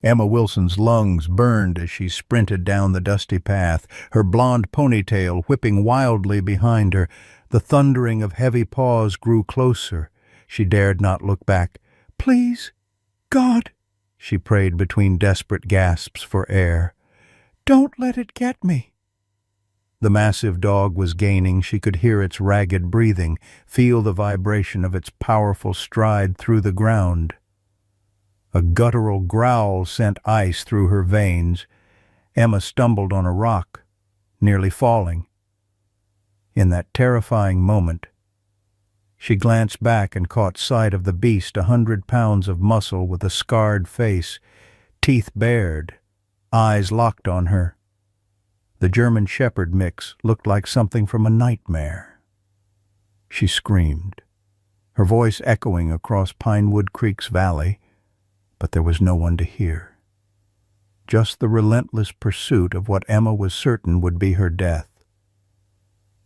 Emma Wilson's lungs burned as she sprinted down the dusty path, her blonde ponytail whipping wildly behind her. The thundering of heavy paws grew closer. She dared not look back. "Please, God," she prayed between desperate gasps for air. "Don't let it get me." The massive dog was gaining. She could hear its ragged breathing, feel the vibration of its powerful stride through the ground. A guttural growl sent ice through her veins. Emma stumbled on a rock, nearly falling. In that terrifying moment, she glanced back and caught sight of the beast, 100 pounds of muscle with a scarred face, teeth bared, eyes locked on her. The German Shepherd mix looked like something from a nightmare. She screamed, her voice echoing across Pinewood Creek's valley, but there was no one to hear. Just the relentless pursuit of what Emma was certain would be her death.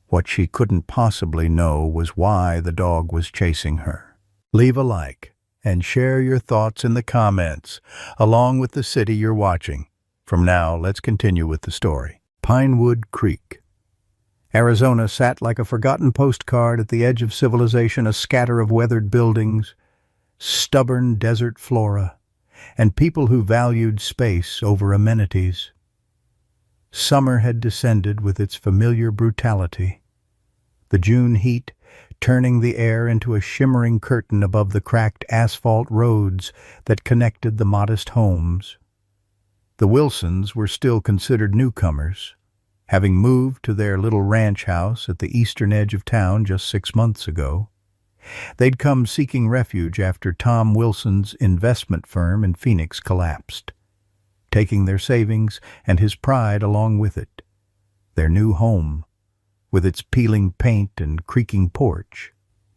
What she couldn't possibly know was why the dog was chasing her. Leave a like and share your thoughts in the comments, along with the city you're watching. From now, let's continue with the story. Pinewood Creek. Arizona sat like a forgotten postcard at the edge of civilization, a scatter of weathered buildings, stubborn desert flora, and people who valued space over amenities. Summer had descended with its familiar brutality, the June heat turning the air into a shimmering curtain above the cracked asphalt roads that connected the modest homes. The Wilsons were still considered newcomers, having moved to their little ranch house at the eastern edge of town just 6 months ago. They'd come seeking refuge after Tom Wilson's investment firm in Phoenix collapsed, taking their savings and his pride along with it. Their new home, with its peeling paint and creaking porch,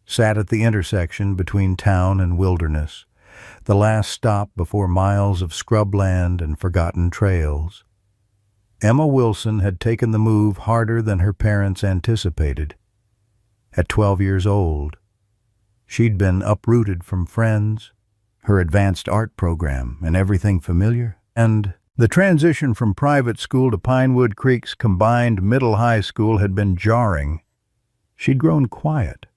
sat at the intersection between town and wilderness, the last stop before miles of scrubland and forgotten trails. Emma Wilson had taken the move harder than her parents anticipated. At 12 years old, she'd been uprooted from friends, her advanced art program, and everything familiar. And the transition from private school to Pinewood Creek's combined middle-high school had been jarring. She'd grown quiet,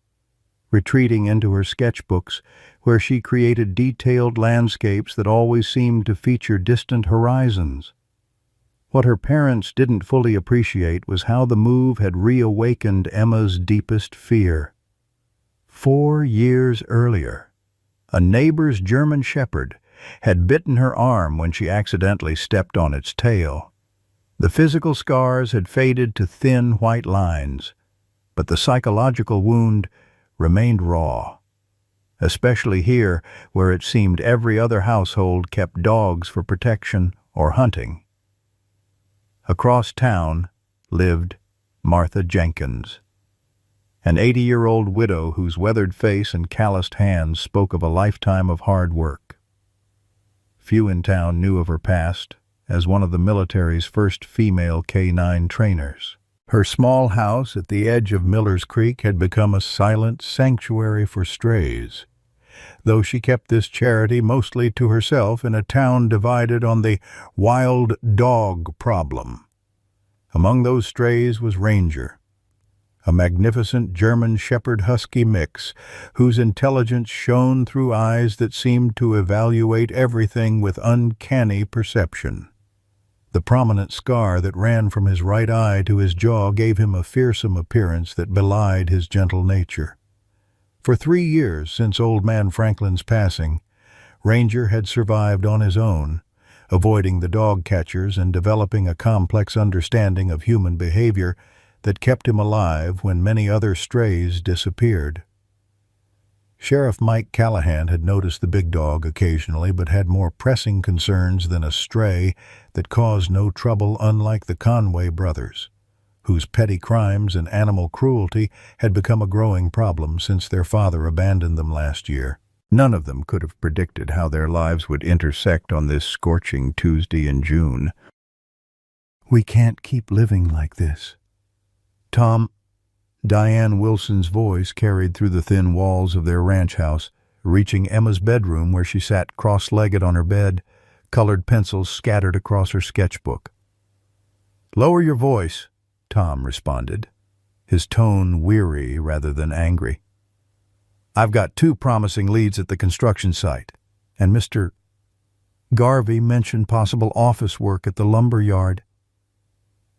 retreating into her sketchbooks, where she created detailed landscapes that always seemed to feature distant horizons. What her parents didn't fully appreciate was how the move had reawakened Emma's deepest fear. 4 years earlier, a neighbor's German Shepherd had bitten her arm when she accidentally stepped on its tail. The physical scars had faded to thin white lines, but the psychological wound remained raw, especially here where it seemed every other household kept dogs for protection or hunting. Across town lived Martha Jenkins, an 80-year-old widow whose weathered face and calloused hands spoke of a lifetime of hard work. Few in town knew of her past as one of the military's first female K-9 trainers. Her small house at the edge of Miller's Creek had become a silent sanctuary for strays, though she kept this charity mostly to herself in a town divided on the wild dog problem. Among those strays was Ranger, a magnificent German Shepherd Husky mix whose intelligence shone through eyes that seemed to evaluate everything with uncanny perception. The prominent scar that ran from his right eye to his jaw gave him a fearsome appearance that belied his gentle nature. For 3 years since Old Man Franklin's passing, Ranger had survived on his own, avoiding the dog catchers and developing a complex understanding of human behavior that kept him alive when many other strays disappeared. Sheriff Mike Callahan had noticed the big dog occasionally, but had more pressing concerns than a stray that caused no trouble, unlike the Conway brothers, whose petty crimes and animal cruelty had become a growing problem since their father abandoned them last year. None of them could have predicted how their lives would intersect on this scorching Tuesday in June. "We can't keep living like this. Tom," Diane Wilson's voice carried through the thin walls of their ranch house, reaching Emma's bedroom where she sat cross-legged on her bed, colored pencils scattered across her sketchbook. "Lower your voice," Tom responded, his tone weary rather than angry. "I've got 2 promising leads at the construction site, and Mr. Garvey mentioned possible office work at the lumber yard."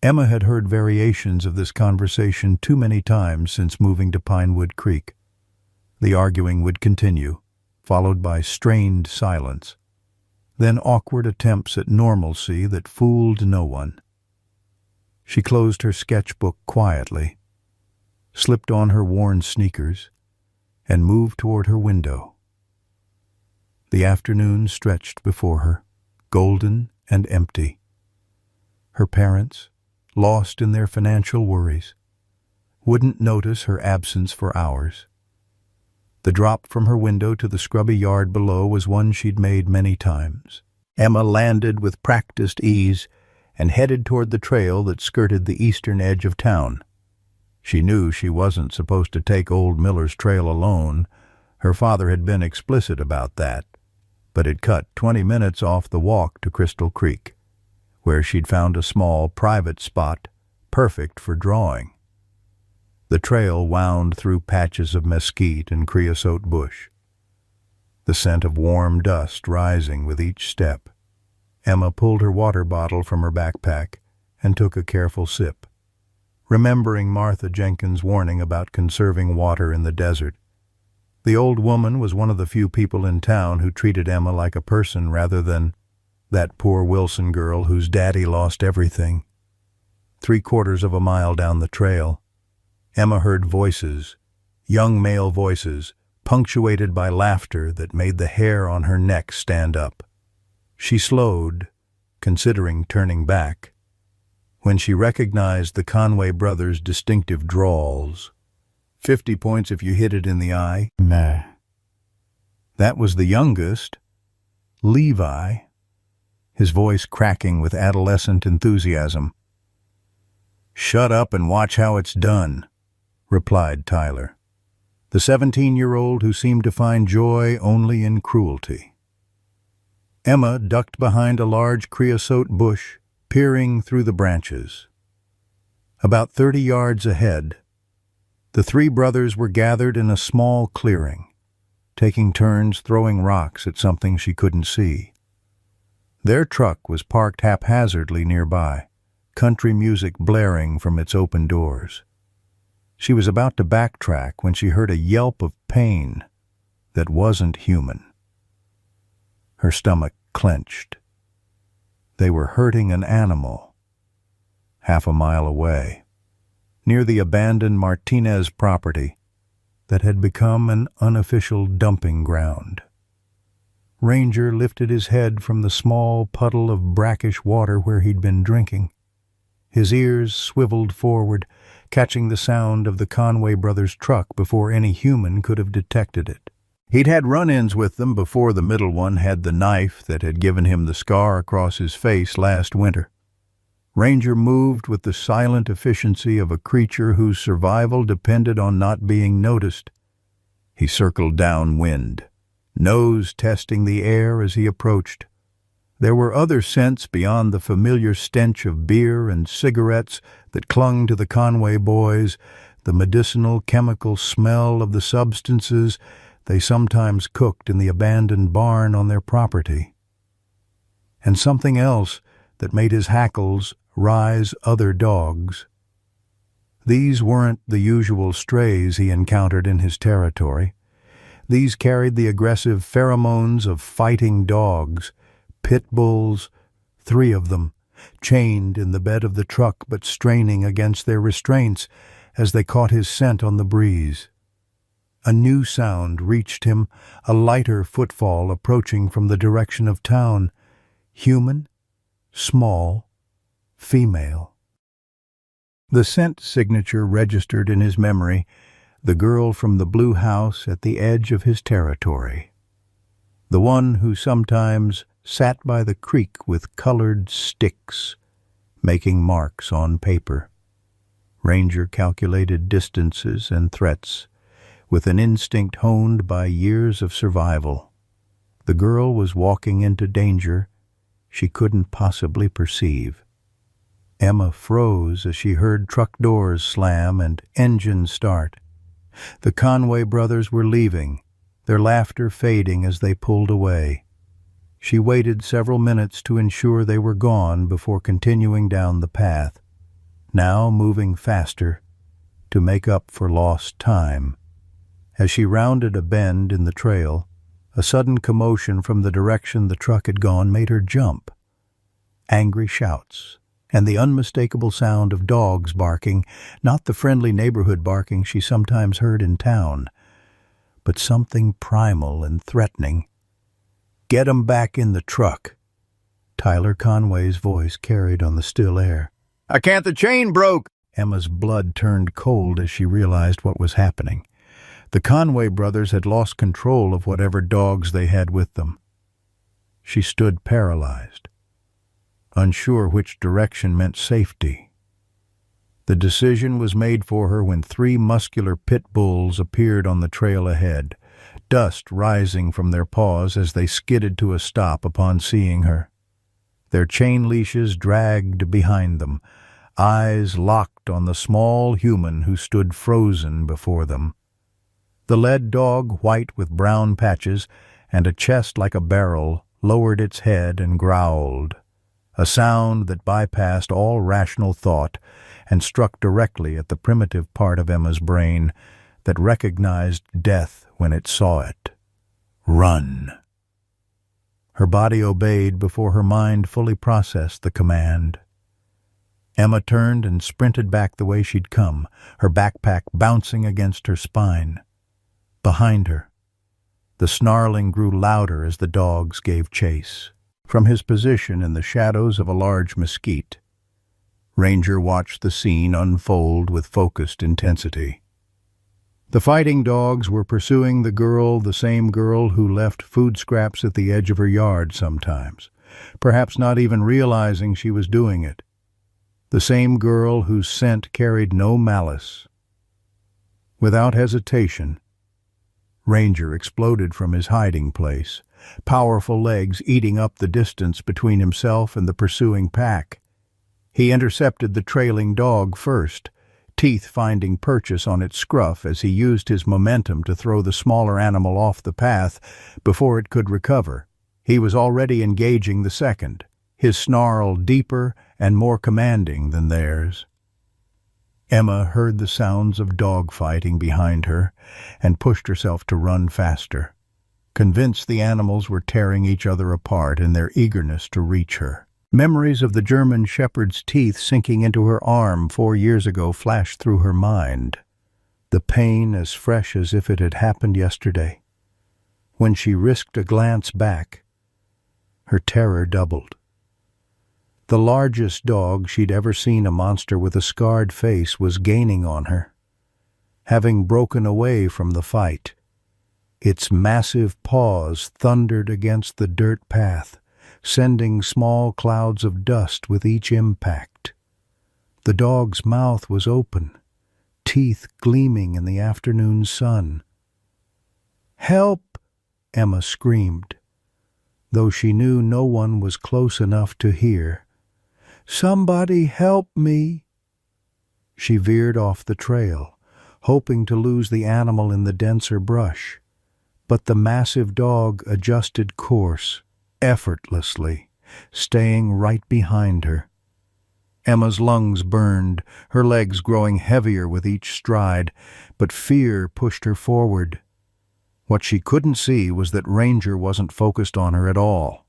Emma had heard variations of this conversation too many times since moving to Pinewood Creek. The arguing would continue, followed by strained silence, then awkward attempts at normalcy that fooled no one. She closed her sketchbook quietly, slipped on her worn sneakers, and moved toward her window. The afternoon stretched before her, golden and empty. Her parents, lost in their financial worries, wouldn't notice her absence for hours. The drop from her window to the scrubby yard below was one she'd made many times. Emma landed with practiced ease and headed toward the trail that skirted the eastern edge of town. She knew she wasn't supposed to take old Miller's trail alone. Her father had been explicit about that, but it cut 20 minutes off the walk to Crystal Creek, where she'd found a small, private spot perfect for drawing. The trail wound through patches of mesquite and creosote bush, the scent of warm dust rising with each step. Emma pulled her water bottle from her backpack and took a careful sip, remembering Martha Jenkins' warning about conserving water in the desert. The old woman was one of the few people in town who treated Emma like a person rather than that poor Wilson girl whose daddy lost everything. 3/4 of a mile down the trail, Emma heard voices, young male voices, punctuated by laughter that made the hair on her neck stand up. She slowed, considering turning back, when she recognized the Conway brothers' distinctive drawls. 50 points if you hit it in the eye. Meh. That was the youngest, Levi, his voice cracking with adolescent enthusiasm. "Shut up and watch how it's done," replied Tyler, the 17-year-old who seemed to find joy only in cruelty. Emma ducked behind a large creosote bush, peering through the branches. About 30 yards ahead, the 3 brothers were gathered in a small clearing, taking turns throwing rocks at something she couldn't see. Their truck was parked haphazardly nearby, country music blaring from its open doors. She was about to backtrack when she heard a yelp of pain that wasn't human. Her stomach clenched. They were hurting an animal, half a mile away, near the abandoned Martinez property that had become an unofficial dumping ground. Ranger lifted his head from the small puddle of brackish water where he'd been drinking. His ears swiveled forward, catching the sound of the Conway brothers' truck before any human could have detected it. He'd had run-ins with them before the middle one had the knife that had given him the scar across his face last winter. Ranger moved with the silent efficiency of a creature whose survival depended on not being noticed. He circled downwind, nose testing the air as he approached. There were other scents beyond the familiar stench of beer and cigarettes that clung to the Conway boys, the medicinal chemical smell of the substances they sometimes cooked in the abandoned barn on their property. And something else that made his hackles rise other dogs. These weren't the usual strays he encountered in his territory. These carried the aggressive pheromones of fighting dogs, pit bulls, 3 of them, chained in the bed of the truck but straining against their restraints as they caught his scent on the breeze. A new sound reached him, a lighter footfall approaching from the direction of town. Human, small, female. The scent signature registered in his memory, the girl from the blue house at the edge of his territory. The one who sometimes sat by the creek with colored sticks, making marks on paper. Ranger calculated distances and threats, with an instinct honed by years of survival. The girl was walking into danger, she couldn't possibly perceive. Emma froze as she heard truck doors slam and engines start. The Conway brothers were leaving, their laughter fading as they pulled away. She waited several minutes to ensure they were gone before continuing down the path, now moving faster to make up for lost time. As she rounded a bend in the trail, a sudden commotion from the direction the truck had gone made her jump. Angry shouts, and the unmistakable sound of dogs barking, not the friendly neighborhood barking she sometimes heard in town, but something primal and threatening. "Get 'em back in the truck," Tyler Conway's voice carried on the still air. "I can't, the chain broke!" Emma's blood turned cold as she realized what was happening. The Conway brothers had lost control of whatever dogs they had with them. She stood paralyzed, unsure which direction meant safety. The decision was made for her when 3 muscular pit bulls appeared on the trail ahead, dust rising from their paws as they skidded to a stop upon seeing her. Their chain leashes dragged behind them, eyes locked on the small human who stood frozen before them. The led dog, white with brown patches and a chest like a barrel, lowered its head and growled, a sound that bypassed all rational thought and struck directly at the primitive part of Emma's brain that recognized death when it saw it. Run! Her body obeyed before her mind fully processed the command. Emma turned and sprinted back the way she'd come, her backpack bouncing against her spine. Behind her, the snarling grew louder as the dogs gave chase. From his position in the shadows of a large mesquite, Ranger watched the scene unfold with focused intensity. The fighting dogs were pursuing the same girl who left food scraps at the edge of her yard sometimes, perhaps not even realizing she was doing it. The same girl whose scent carried no malice. Without hesitation, Ranger exploded from his hiding place, powerful legs eating up the distance between himself and the pursuing pack. He intercepted the trailing dog first, teeth finding purchase on its scruff as he used his momentum to throw the smaller animal off the path before it could recover. He was already engaging the second, his snarl deeper and more commanding than theirs. Emma heard the sounds of dog-fighting behind her and pushed herself to run faster, convinced the animals were tearing each other apart in their eagerness to reach her. Memories of the German shepherd's teeth sinking into her arm 4 years ago flashed through her mind, the pain as fresh as if it had happened yesterday. When she risked a glance back, her terror doubled. The largest dog she'd ever seen, a monster with a scarred face, was gaining on her, having broken away from the fight. Its massive paws thundered against the dirt path, sending small clouds of dust with each impact. The dog's mouth was open, teeth gleaming in the afternoon sun. "Help!" Emma screamed, though she knew no one was close enough to hear. "Somebody help me!" She veered off the trail, hoping to lose the animal in the denser brush, but the massive dog adjusted course effortlessly, staying right behind her. Emma's lungs burned, her legs growing heavier with each stride, but fear pushed her forward. What she couldn't see was that Ranger wasn't focused on her at all.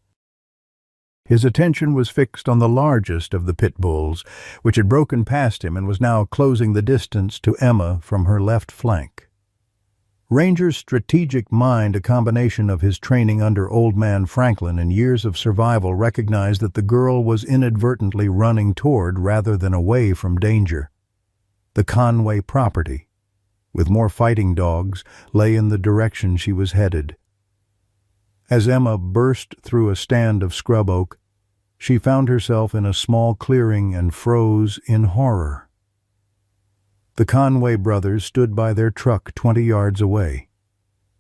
His attention was fixed on the largest of the pit bulls, which had broken past him and was now closing the distance to Emma from her left flank. Ranger's strategic mind, a combination of his training under Old Man Franklin and years of survival, recognized that the girl was inadvertently running toward rather than away from danger. The Conway property, with more fighting dogs, lay in the direction she was headed. As Emma burst through a stand of scrub oak, she found herself in a small clearing and froze in horror. The Conway brothers stood by their truck 20 yards away,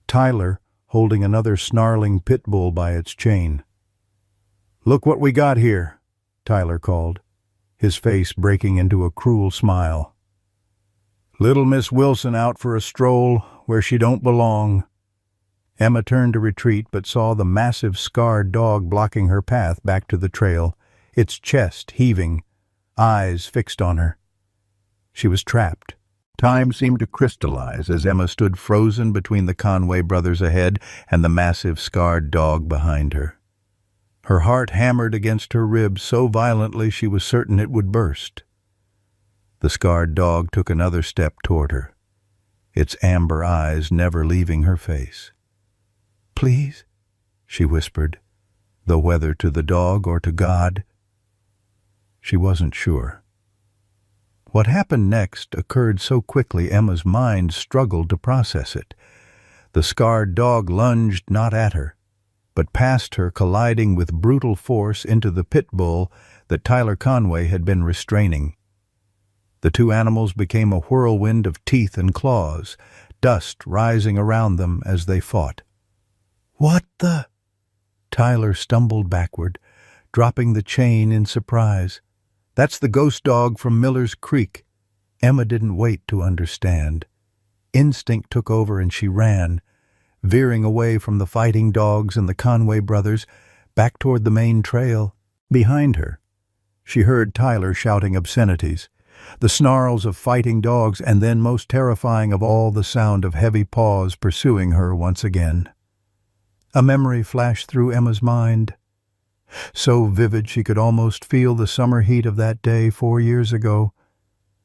Tyler holding another snarling pit bull by its chain. "Look what we got here," Tyler called, his face breaking into a cruel smile. "Little Miss Wilson out for a stroll where she don't belong." Emma turned to retreat but saw the massive scarred dog blocking her path back to the trail, its chest heaving, eyes fixed on her. She was trapped. Time seemed to crystallize as Emma stood frozen between the Conway brothers ahead and the massive scarred dog behind her. Her heart hammered against her ribs so violently she was certain it would burst. The scarred dog took another step toward her, its amber eyes never leaving her face. "Please," she whispered, though whether to the dog or to God, she wasn't sure. What happened next occurred so quickly Emma's mind struggled to process it. The scarred dog lunged not at her, but past her, colliding with brutal force into the pit bull that Tyler Conway had been restraining. The two animals became a whirlwind of teeth and claws, dust rising around them as they fought. "What the—" Tyler stumbled backward, dropping the chain in surprise. "That's the ghost dog from Miller's Creek." Emma didn't wait to understand. Instinct took over and she ran, veering away from the fighting dogs and the Conway brothers, back toward the main trail. Behind her, she heard Tyler shouting obscenities, the snarls of fighting dogs, and then, most terrifying of all, the sound of heavy paws pursuing her once again. A memory flashed through Emma's mind, so vivid she could almost feel the summer heat of that day 4 years ago.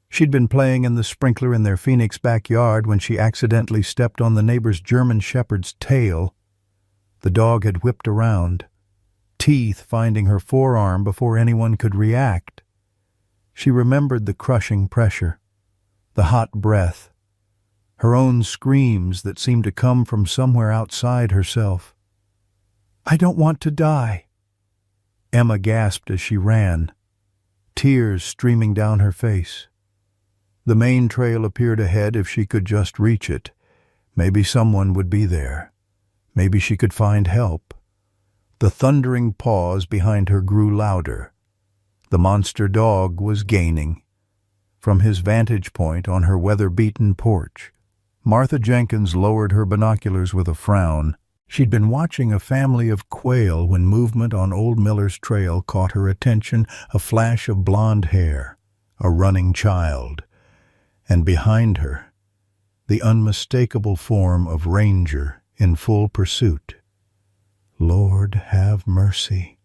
She'd been playing in the sprinkler in their Phoenix backyard when she accidentally stepped on the neighbor's German shepherd's tail. The dog had whipped around, teeth finding her forearm before anyone could react. She remembered the crushing pressure, the hot breath, her own screams that seemed to come from somewhere outside herself. "I don't want to die," Emma gasped as she ran, tears streaming down her face. The main trail appeared ahead if she could just reach it. Maybe someone would be there. Maybe she could find help. The thundering paws behind her grew louder. The monster dog was gaining. From his vantage point on her weather-beaten porch, Martha Jenkins lowered her binoculars with a frown. She'd been watching a family of quail when movement on Old Miller's trail caught her attention, a flash of blonde hair, a running child, and behind her, the unmistakable form of Ranger in full pursuit. "Lord, have mercy,"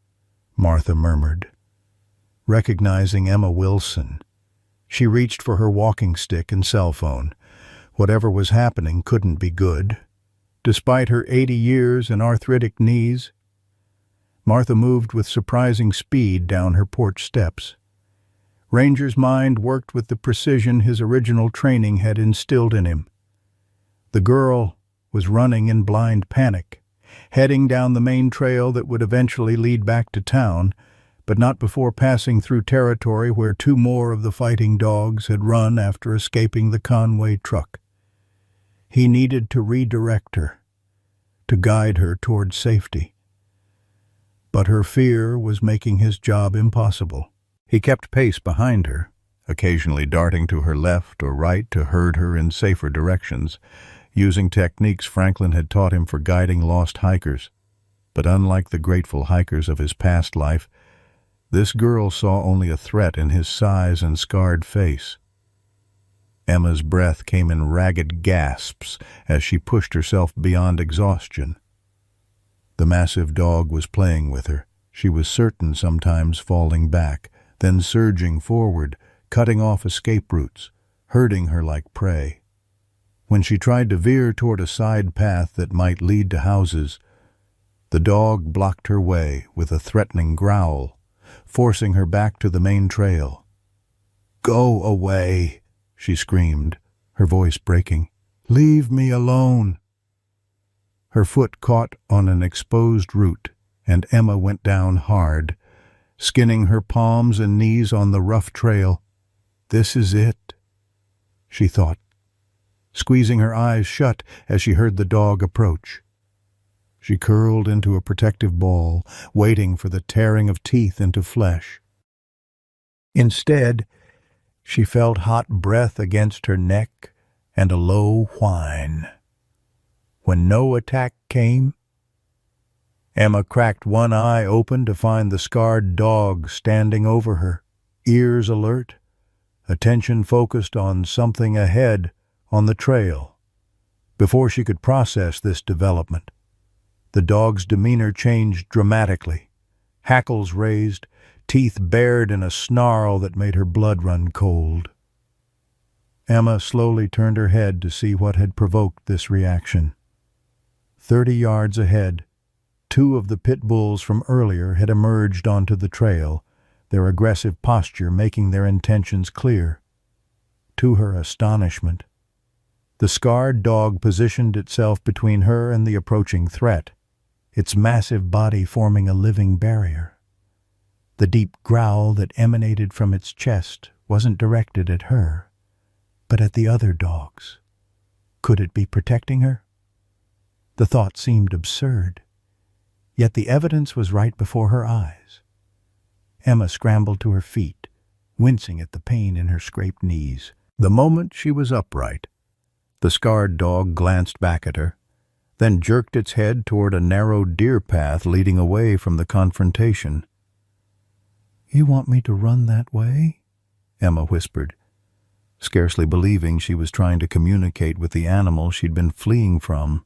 Martha murmured. Recognizing Emma Wilson, she reached for her walking stick and cell phone. Whatever was happening couldn't be good. Despite her 80 years and arthritic knees, Martha moved with surprising speed down her porch steps. Ranger's mind worked with the precision his original training had instilled in him. The girl was running in blind panic, heading down the main trail that would eventually lead back to town, but not before passing through territory where 2 more of the fighting dogs had run after escaping the Conway truck. He needed to redirect her, to guide her toward safety. But her fear was making his job impossible. He kept pace behind her, occasionally darting to her left or right to herd her in safer directions, using techniques Franklin had taught him for guiding lost hikers. But unlike the grateful hikers of his past life, this girl saw only a threat in his size and scarred face. Emma's breath came in ragged gasps as she pushed herself beyond exhaustion. The massive dog was playing with her. She was certain, sometimes falling back, then surging forward, cutting off escape routes, herding her like prey. When she tried to veer toward a side path that might lead to houses, the dog blocked her way with a threatening growl, forcing her back to the main trail. "Go away," she screamed, her voice breaking. "Leave me alone." Her foot caught on an exposed root, and Emma went down hard, skinning her palms and knees on the rough trail. "This is it," she thought, squeezing her eyes shut as she heard the dog approach. She curled into a protective ball, waiting for the tearing of teeth into flesh. Instead, she felt hot breath against her neck and a low whine. When no attack came, Emma cracked one eye open to find the scarred dog standing over her, ears alert, attention focused on something ahead on the trail. Before she could process this development, the dog's demeanor changed dramatically. Hackles raised, teeth bared in a snarl that made her blood run cold. Emma slowly turned her head to see what had provoked this reaction. 30 yards ahead, 2 of the pit bulls from earlier had emerged onto the trail, their aggressive posture making their intentions clear. To her astonishment, the scarred dog positioned itself between her and the approaching threat, its massive body forming a living barrier. The deep growl that emanated from its chest wasn't directed at her, but at the other dogs. Could it be protecting her? The thought seemed absurd, yet the evidence was right before her eyes. Emma scrambled to her feet, wincing at the pain in her scraped knees. The moment she was upright, the scarred dog glanced back at her, then jerked its head toward a narrow deer path leading away from the confrontation. "You want me to run that way?" Emma whispered, scarcely believing she was trying to communicate with the animal she'd been fleeing from.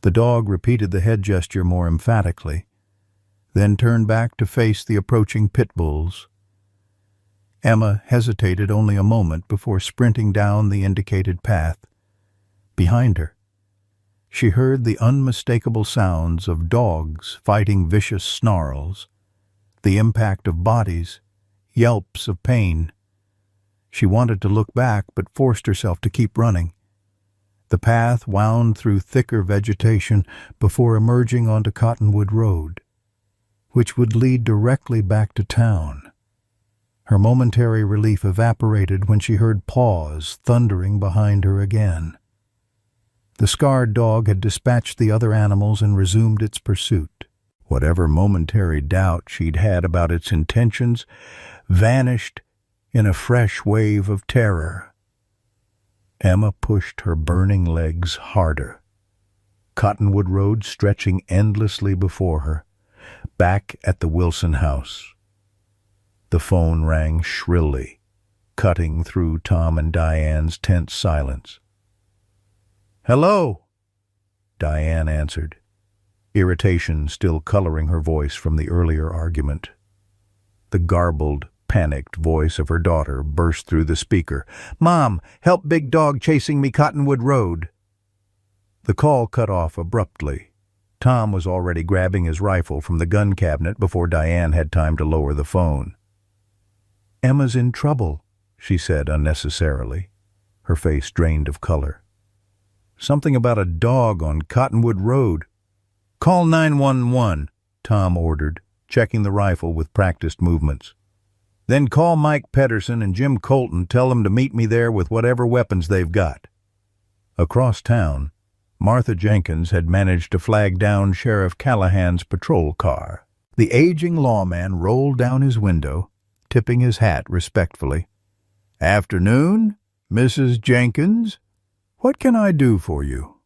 The dog repeated the head gesture more emphatically, then turned back to face the approaching pit bulls. Emma hesitated only a moment before sprinting down the indicated path. Behind her, she heard the unmistakable sounds of dogs fighting vicious snarls, the impact of bodies, yelps of pain. She wanted to look back but forced herself to keep running. The path wound through thicker vegetation before emerging onto Cottonwood Road, which would lead directly back to town. Her momentary relief evaporated when she heard paws thundering behind her again. The scarred dog had dispatched the other animals and resumed its pursuit. Whatever momentary doubt she'd had about its intentions vanished in a fresh wave of terror. Emma pushed her burning legs harder. Cottonwood Road stretching endlessly before her, back at the Wilson house. The phone rang shrilly, cutting through Tom and Diane's tense silence. "Hello," Diane answered, irritation still coloring her voice from the earlier argument. The garbled, panicked voice of her daughter burst through the speaker. "Mom, help big dog chasing me Cottonwood Road." The call cut off abruptly. Tom was already grabbing his rifle from the gun cabinet before Diane had time to lower the phone. "Emma's in trouble," she said unnecessarily, her face drained of color. "Something about a dog on Cottonwood Road." "Call 911, Tom ordered, checking the rifle with practiced movements. "Then call Mike Pedersen and Jim Colton, tell them to meet me there with whatever weapons they've got." Across town, Martha Jenkins had managed to flag down Sheriff Callahan's patrol car. The aging lawman rolled down his window, tipping his hat respectfully. "Afternoon, Mrs. Jenkins. What can I do for you?"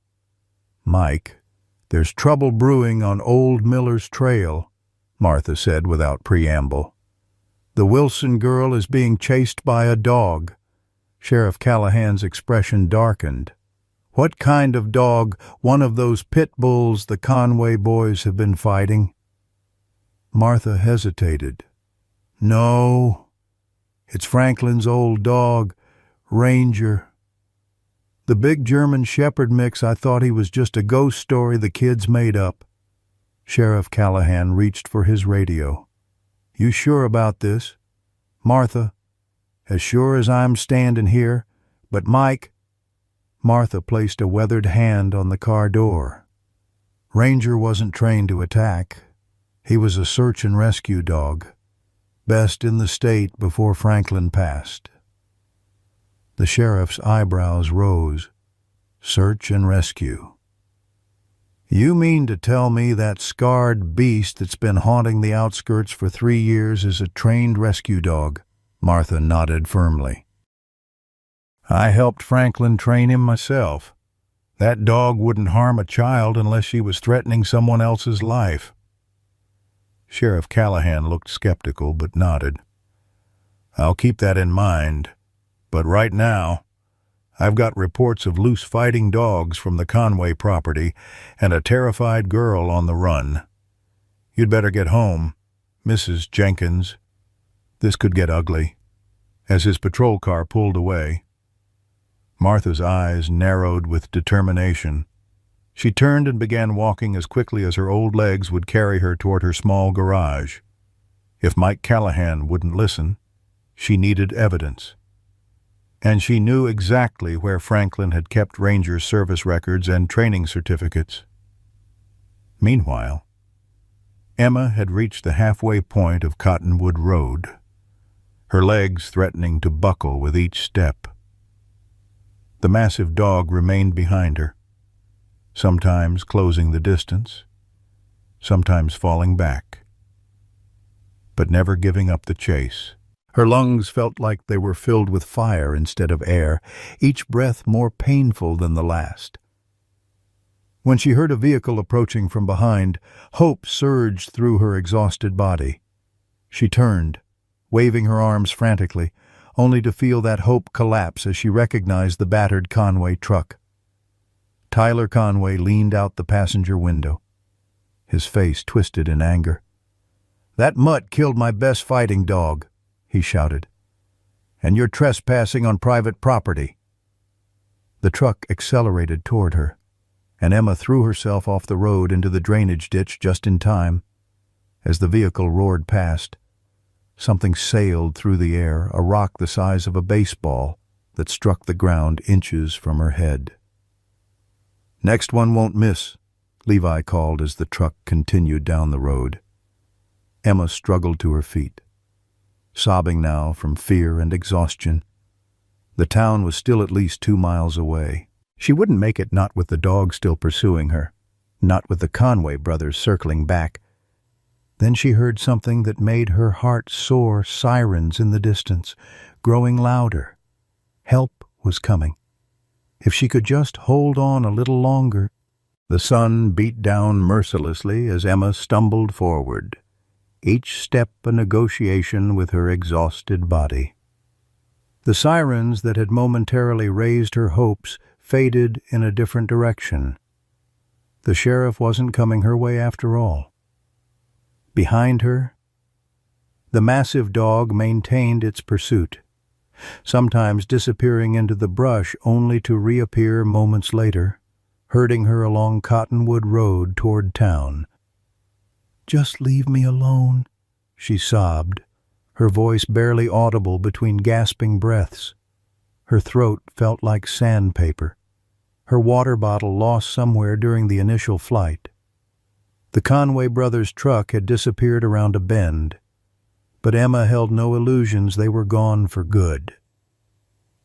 "Mike, there's trouble brewing on Old Miller's Trail," Martha said without preamble. "The Wilson girl is being chased by a dog." Sheriff Callahan's expression darkened. "What kind of dog? One of those pit bulls the Conway boys have been fighting?" Martha hesitated. "No, it's Franklin's old dog, Ranger. The big German Shepherd mix, I thought he was just a ghost story the kids made up." Sheriff Callahan reached for his radio. "You sure about this?" "Martha, as sure as I'm standing here. But Mike—" Martha placed a weathered hand on the car door. "Ranger wasn't trained to attack. He was a search and rescue dog. Best in the state before Franklin passed." The sheriff's eyebrows rose. Search and rescue. You mean to tell me that scarred beast that's been haunting the outskirts for 3 years is a trained rescue dog? Martha nodded firmly. I helped Franklin train him myself. That dog wouldn't harm a child unless she was threatening someone else's life. Sheriff Callahan looked skeptical but nodded. I'll keep that in mind, but right now, I've got reports of loose fighting dogs from the Conway property and a terrified girl on the run. You'd better get home, Mrs. Jenkins. This could get ugly. As his patrol car pulled away, Martha's eyes narrowed with determination. She turned and began walking as quickly as her old legs would carry her toward her small garage. If Mike Callahan wouldn't listen, she needed evidence. And she knew exactly where Franklin had kept Ranger service records and training certificates. Meanwhile, Emma had reached the halfway point of Cottonwood Road, her legs threatening to buckle with each step. The massive dog remained behind her, sometimes closing the distance, sometimes falling back, but never giving up the chase. Her lungs felt like they were filled with fire instead of air, each breath more painful than the last. When she heard a vehicle approaching from behind, hope surged through her exhausted body. She turned, waving her arms frantically, only to feel that hope collapse as she recognized the battered Conway truck. Tyler Conway leaned out the passenger window, his face twisted in anger. "That mutt killed my best fighting dog," he shouted, "and you're trespassing on private property." The truck accelerated toward her, and Emma threw herself off the road into the drainage ditch just in time. As the vehicle roared past, something sailed through the air, a rock the size of a baseball that struck the ground inches from her head. "Next one won't miss," Levi called as the truck continued down the road. Emma struggled to her feet, sobbing now from fear and exhaustion. The town was still at least 2 miles away. She wouldn't make it, not with the dog still pursuing her, not with the Conway brothers circling back. Then she heard something that made her heart soar, sirens in the distance, growing louder. Help was coming. If she could just hold on a little longer. The sun beat down mercilessly as Emma stumbled forward, each step a negotiation with her exhausted body. The sirens that had momentarily raised her hopes faded in a different direction. The sheriff wasn't coming her way after all. Behind her, the massive dog maintained its pursuit, sometimes disappearing into the brush only to reappear moments later, herding her along Cottonwood Road toward town. "Just leave me alone," she sobbed, her voice barely audible between gasping breaths. Her throat felt like sandpaper, her water bottle lost somewhere during the initial flight. The Conway brothers' truck had disappeared around a bend, but Emma held no illusions they were gone for good.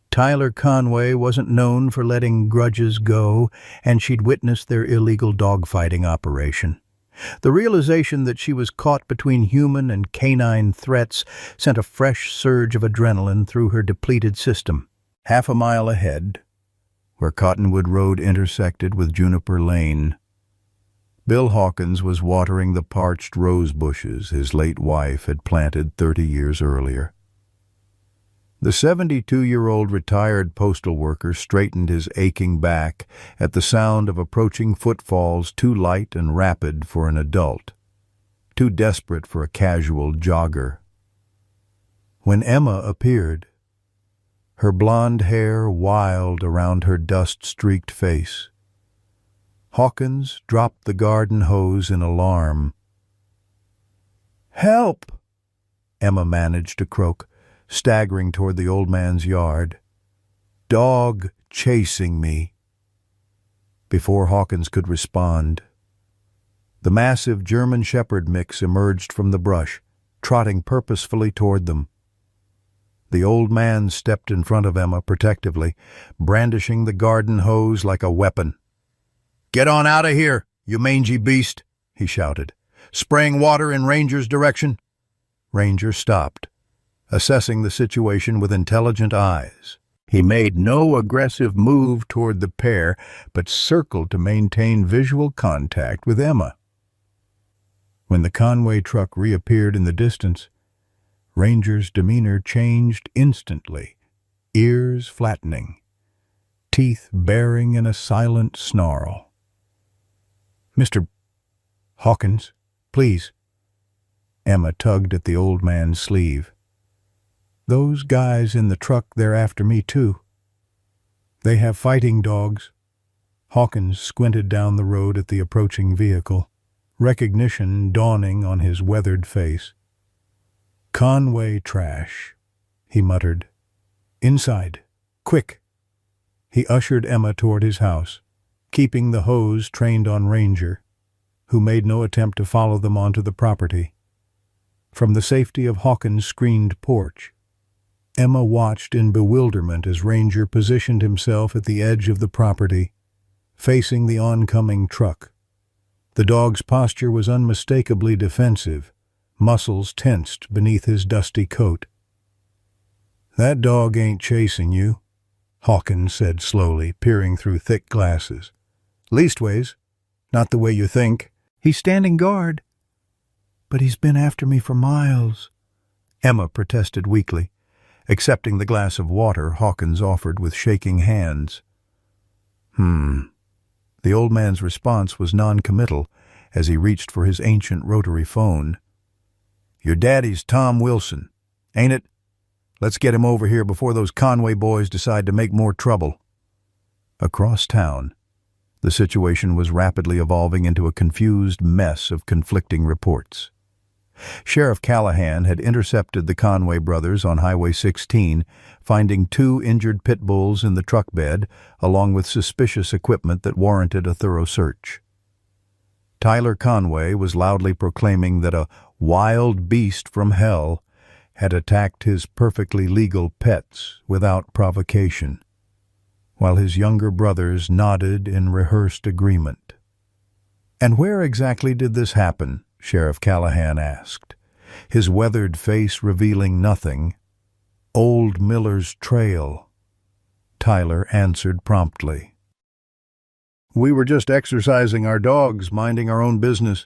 Tyler Conway wasn't known for letting grudges go, and she'd witnessed their illegal dogfighting operation. The realization that she was caught between human and canine threats sent a fresh surge of adrenaline through her depleted system. Half a mile ahead, where Cottonwood Road intersected with Juniper Lane, Bill Hawkins was watering the parched rose bushes his late wife had planted 30 years earlier. The 72-year-old retired postal worker straightened his aching back at the sound of approaching footfalls too light and rapid for an adult, too desperate for a casual jogger. When Emma appeared, her blonde hair wild around her dust-streaked face, Hawkins dropped the garden hose in alarm. "Help!" Emma managed to croak, staggering toward the old man's yard. "Dog chasing me." Before Hawkins could respond, the massive German Shepherd mix emerged from the brush, trotting purposefully toward them. The old man stepped in front of Emma protectively, brandishing the garden hose like a weapon. "Get on out of here, you mangy beast," he shouted. "Spraying water in Ranger's direction?" Ranger stopped, assessing the situation with intelligent eyes. He made no aggressive move toward the pair, but circled to maintain visual contact with Emma. When the Conway truck reappeared in the distance, Ranger's demeanor changed instantly, ears flattening, teeth baring in a silent snarl. "Mr. Hawkins, please." Emma tugged at the old man's sleeve. "Those guys in the truck, they're after me too. They have fighting dogs." Hawkins squinted down the road at the approaching vehicle, recognition dawning on his weathered face. "Conway trash," he muttered. "Inside. Quick." He ushered Emma toward his house, keeping the hose trained on Ranger, who made no attempt to follow them onto the property. From the safety of Hawkins' screened porch, Emma watched in bewilderment as Ranger positioned himself at the edge of the property, facing the oncoming truck. The dog's posture was unmistakably defensive, muscles tensed beneath his dusty coat. "That dog ain't chasing you," Hawkins said slowly, peering through thick glasses. "Leastways, not the way you think. He's standing guard." "But he's been after me for miles," Emma protested weakly, accepting the glass of water Hawkins offered with shaking hands. The old man's response was non-committal as he reached for his ancient rotary phone. "Your daddy's Tom Wilson, ain't it? Let's get him over here before those Conway boys decide to make more trouble." Across town, the situation was rapidly evolving into a confused mess of conflicting reports. Sheriff Callahan had intercepted the Conway brothers on Highway 16, finding 2 injured pit bulls in the truck bed, along with suspicious equipment that warranted a thorough search. Tyler Conway was loudly proclaiming that a wild beast from hell had attacked his perfectly legal pets without provocation, while his younger brothers nodded in rehearsed agreement. "And where exactly did this happen?" Sheriff Callahan asked, his weathered face revealing nothing. "Old Miller's Trail," Tyler answered promptly. "We were just exercising our dogs, minding our own business."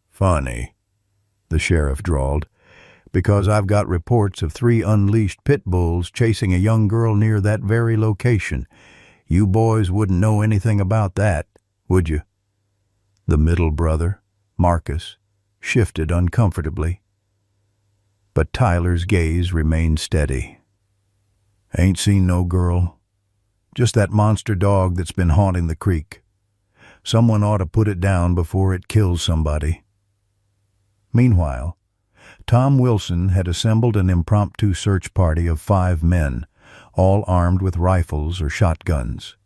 "Funny," the sheriff drawled, "because I've got reports of 3 unleashed pit bulls chasing a young girl near that very location. You boys wouldn't know anything about that, would you?" The middle brother, Marcus, shifted uncomfortably. But Tyler's gaze remained steady. "Ain't seen no girl. Just that monster dog that's been haunting the creek. Someone ought to put it down before it kills somebody." Meanwhile, Tom Wilson had assembled an impromptu search party of 5 men, all armed with rifles or shotguns.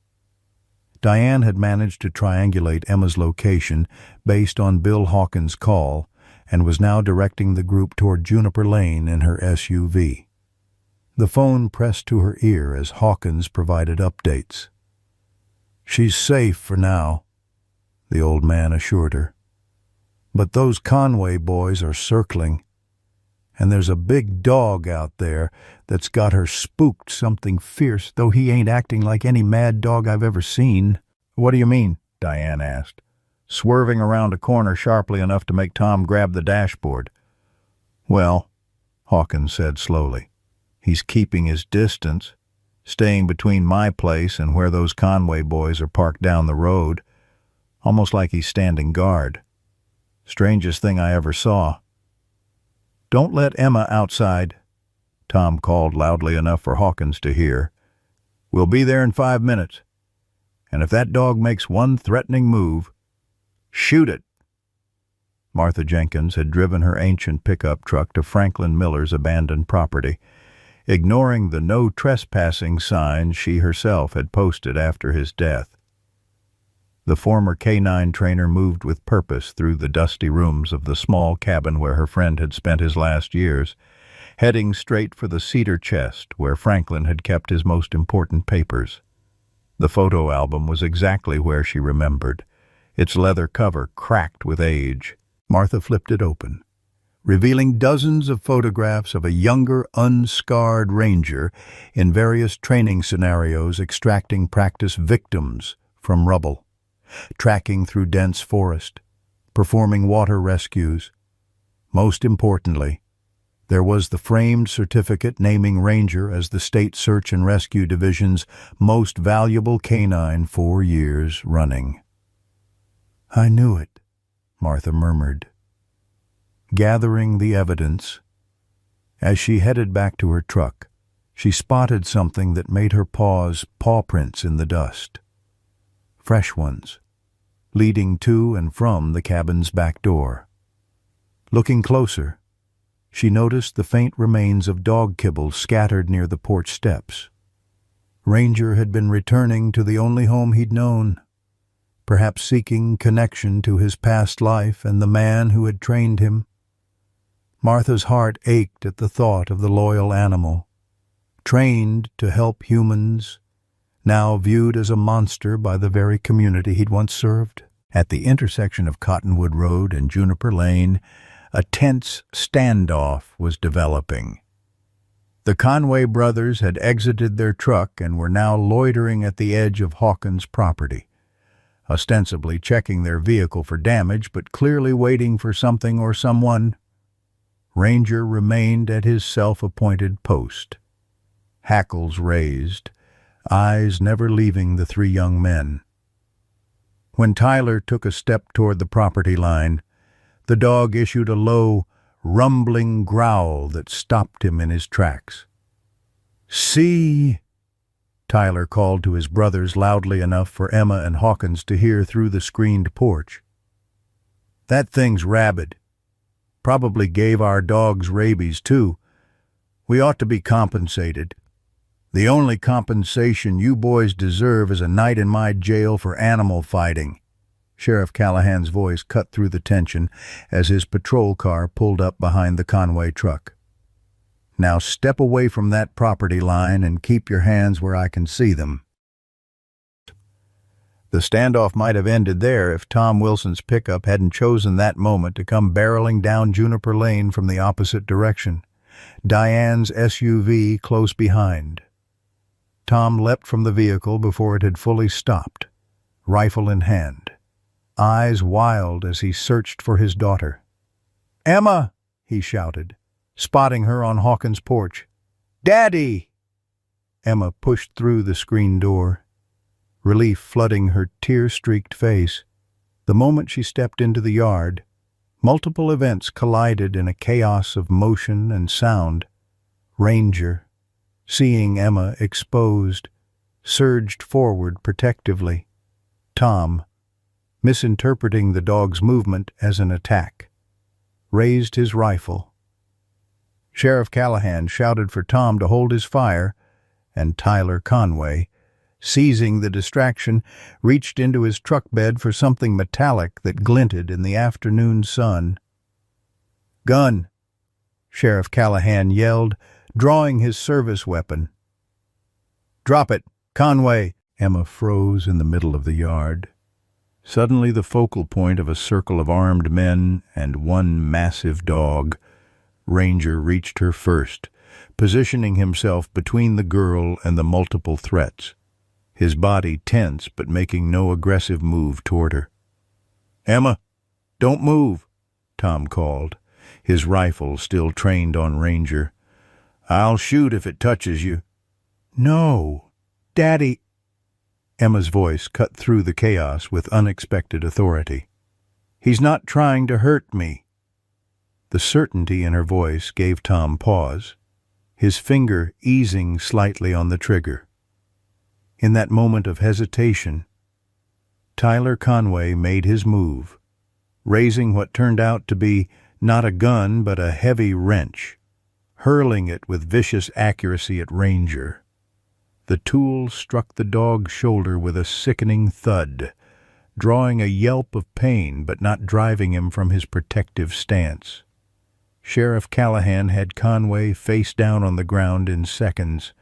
Diane had managed to triangulate Emma's location based on Bill Hawkins' call and was now directing the group toward Juniper Lane in her SUV. The phone pressed to her ear as Hawkins provided updates. "She's safe for now," the old man assured her. "But those Conway boys are circling, and there's a big dog out there that's got her spooked something fierce, though he ain't acting like any mad dog I've ever seen." "What do you mean?" Diane asked, swerving around a corner sharply enough to make Tom grab the dashboard. "Well," Hawkins said slowly, "he's keeping his distance, staying between my place and where those Conway boys are parked down the road, almost like he's standing guard. Strangest thing I ever saw." "Don't let Emma outside," Tom called loudly enough for Hawkins to hear. "We'll be there in 5 minutes. And if that dog makes one threatening move, shoot it." Martha Jenkins had driven her ancient pickup truck to Franklin Miller's abandoned property, ignoring the no trespassing signs she herself had posted after his death. The former K-9 trainer moved with purpose through the dusty rooms of the small cabin where her friend had spent his last years, heading straight for the cedar chest where Franklin had kept his most important papers. The photo album was exactly where she remembered, its leather cover cracked with age. Martha flipped it open, revealing dozens of photographs of a younger, unscarred ranger in various training scenarios extracting practice victims from rubble, tracking through dense forest, performing water rescues. Most importantly, there was the framed certificate naming Ranger as the State Search and Rescue Division's most valuable canine 4 years running. "I knew it," Martha murmured, gathering the evidence. As she headed back to her truck, she spotted something that made her pause: paw prints in the dust. Fresh ones, leading to and from the cabin's back door. Looking closer, she noticed the faint remains of dog kibble scattered near the porch steps. Ranger had been returning to the only home he'd known, perhaps seeking connection to his past life and the man who had trained him. Martha's heart ached at the thought of the loyal animal, trained to help humans, now viewed as a monster by the very community he'd once served. At the intersection of Cottonwood Road and Juniper Lane, a tense standoff was developing. The Conway brothers had exited their truck and were now loitering at the edge of Hawkins' property, ostensibly checking their vehicle for damage, but clearly waiting for something or someone. Ranger remained at his self-appointed post, hackles raised, eyes never leaving the 3 young men. When Tyler took a step toward the property line, the dog issued a low, rumbling growl that stopped him in his tracks. "See!" Tyler called to his brothers loudly enough for Emma and Hawkins to hear through the screened porch. "That thing's rabid. Probably gave our dogs rabies, too. We ought to be compensated. The only compensation you boys deserve is a night in my jail for animal fighting." Sheriff Callahan's voice cut through the tension as his patrol car pulled up behind the Conway truck. "Now step away from that property line and keep your hands where I can see them." The standoff might have ended there if Tom Wilson's pickup hadn't chosen that moment to come barreling down Juniper Lane from the opposite direction, Diane's SUV close behind. Tom leapt from the vehicle before it had fully stopped, rifle in hand, eyes wild as he searched for his daughter. "Emma!" he shouted, spotting her on Hawkins' porch. "Daddy!" Emma pushed through the screen door, relief flooding her tear-streaked face. The moment she stepped into the yard, multiple events collided in a chaos of motion and sound. Ranger, seeing Emma exposed, surged forward protectively. Tom, misinterpreting the dog's movement as an attack, raised his rifle. Sheriff Callahan shouted for Tom to hold his fire, and Tyler Conway, seizing the distraction, reached into his truck bed for something metallic that glinted in the afternoon sun. "Gun!" Sheriff Callahan yelled, drawing his service weapon. "Drop it, Conway!" Emma froze in the middle of the yard, suddenly the focal point of a circle of armed men and one massive dog. Ranger reached her first, positioning himself between the girl and the multiple threats, his body tense but making no aggressive move toward her. "Emma, don't move," Tom called, his rifle still trained on Ranger. "I'll shoot if it touches you." "No, Daddy." Emma's voice cut through the chaos with unexpected authority. "He's not trying to hurt me." The certainty in her voice gave Tom pause, his finger easing slightly on the trigger. In that moment of hesitation, Tyler Conway made his move, raising what turned out to be not a gun but a heavy wrench, hurling it with vicious accuracy at Ranger. The tool struck the dog's shoulder with a sickening thud, drawing a yelp of pain but not driving him from his protective stance. Sheriff Callahan had Conway face down on the ground in seconds,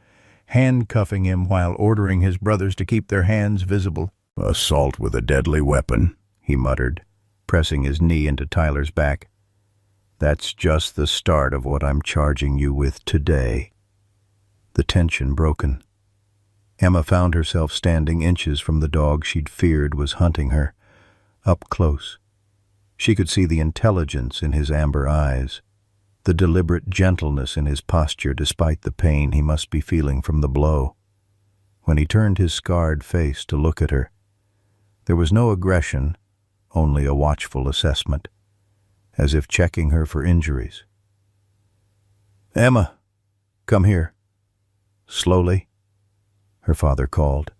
handcuffing him while ordering his brothers to keep their hands visible. "Assault with a deadly weapon," he muttered, pressing his knee into Tyler's back. "That's just the start of what I'm charging you with today." The tension broken. Emma found herself standing inches from the dog she'd feared was hunting her, up close. She could see the intelligence in his amber eyes, the deliberate gentleness in his posture despite the pain he must be feeling from the blow. When he turned his scarred face to look at her, there was no aggression, only a watchful assessment, as if checking her for injuries. "Emma, come here." Slowly, her father called,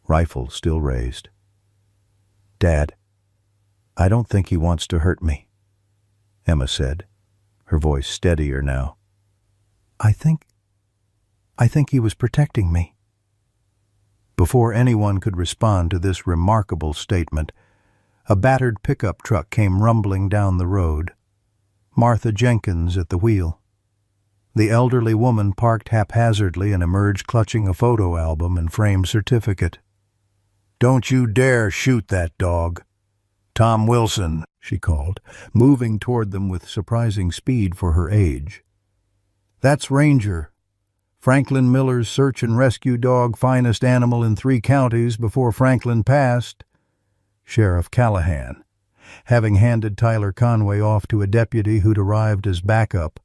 rifle still raised. "Dad, I don't think he wants to hurt me," Emma said, her voice steadier now. I think he was protecting me." Before anyone could respond to this remarkable statement, a battered pickup truck came rumbling down the road, Martha Jenkins at the wheel. The elderly woman parked haphazardly and emerged clutching a photo album and framed certificate. "Don't you dare shoot that dog. Tom Wilson," she called, moving toward them with surprising speed for her age. "That's Ranger, Franklin Miller's search and rescue dog, finest animal in 3 counties before Franklin passed." Sheriff Callahan, having handed Tyler Conway off to a deputy who'd arrived as backup,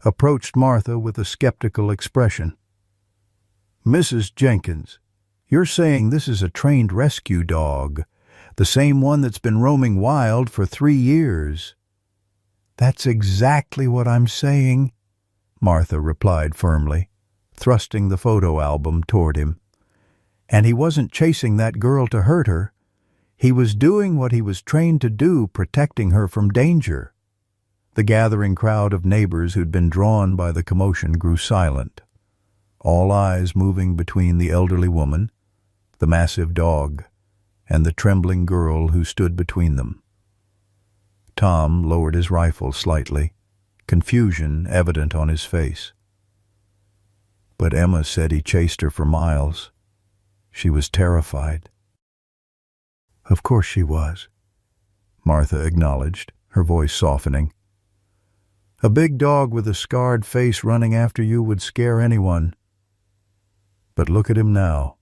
approached Martha with a skeptical expression. "Mrs. Jenkins, you're saying this is a trained rescue dog, the same one that's been roaming wild for 3 years. "That's exactly what I'm saying," Martha replied firmly, thrusting the photo album toward him. "And he wasn't chasing that girl to hurt her. He was doing what he was trained to do, protecting her from danger." The gathering crowd of neighbors who'd been drawn by the commotion grew silent, all eyes moving between the elderly woman, the massive dog, and the trembling girl who stood between them. Tom lowered his rifle slightly, confusion evident on his face. "But Emma said he chased her for miles. She was terrified." "Of course she was," Martha acknowledged, her voice softening. "A big dog with a scarred face running after you would scare anyone. But look at him now.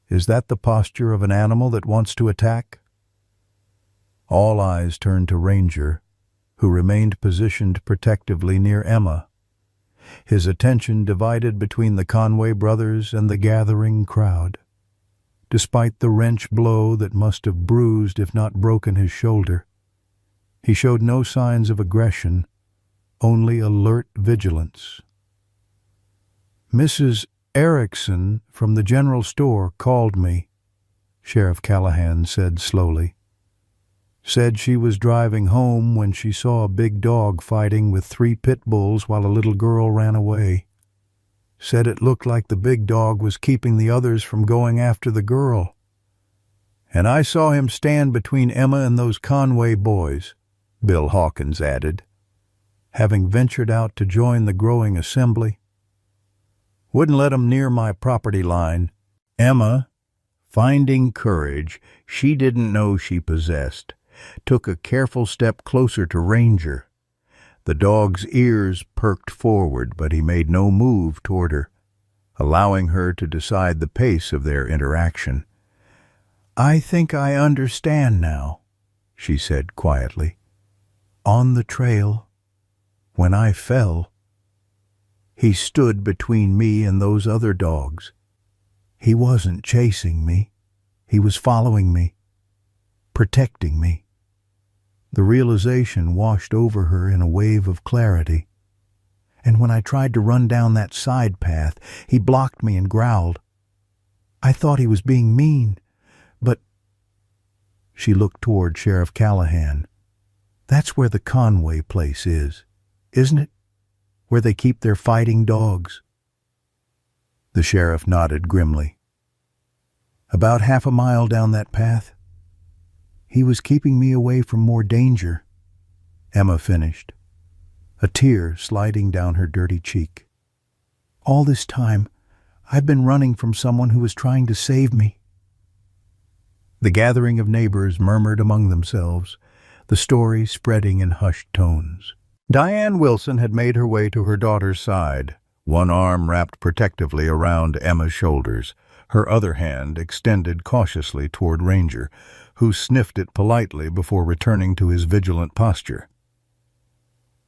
Is that the posture of an animal that wants to attack?" All eyes turned to Ranger, who remained positioned protectively near Emma, his attention divided between the Conway brothers and the gathering crowd. Despite the wrench blow that must have bruised if not broken his shoulder, he showed no signs of aggression, only alert vigilance. "Mrs. Erickson from the general store called me," Sheriff Callahan said slowly. "Said she was driving home when she saw a big dog fighting with 3 pit bulls while a little girl ran away. Said it looked like the big dog was keeping the others from going after the girl. And I saw him stand between Emma and those Conway boys," Bill Hawkins added, having ventured out to join the growing assembly. "Wouldn't let 'em near my property line." Emma, finding courage she didn't know she possessed, took a careful step closer to Ranger. The dog's ears perked forward, but he made no move toward her, allowing her to decide the pace of their interaction. "I think I understand now," she said quietly. "On the trail, when I fell, he stood between me and those other dogs. He wasn't chasing me. He was following me, protecting me." The realization washed over her in a wave of clarity. "And when I tried to run down that side path, he blocked me and growled. I thought he was being mean, but—" She looked toward Sheriff Callahan. "That's where the Conway place is, isn't it? Where they keep their fighting dogs?" The sheriff nodded grimly. "About half a mile down that path. He was keeping me away from more danger," Emma finished, a tear sliding down her dirty cheek. "All this time, I've been running from someone who was trying to save me." The gathering of neighbors murmured among themselves, the story spreading in hushed tones. Diane Wilson had made her way to her daughter's side, one arm wrapped protectively around Emma's shoulders, her other hand extended cautiously toward Ranger, who sniffed it politely before returning to his vigilant posture.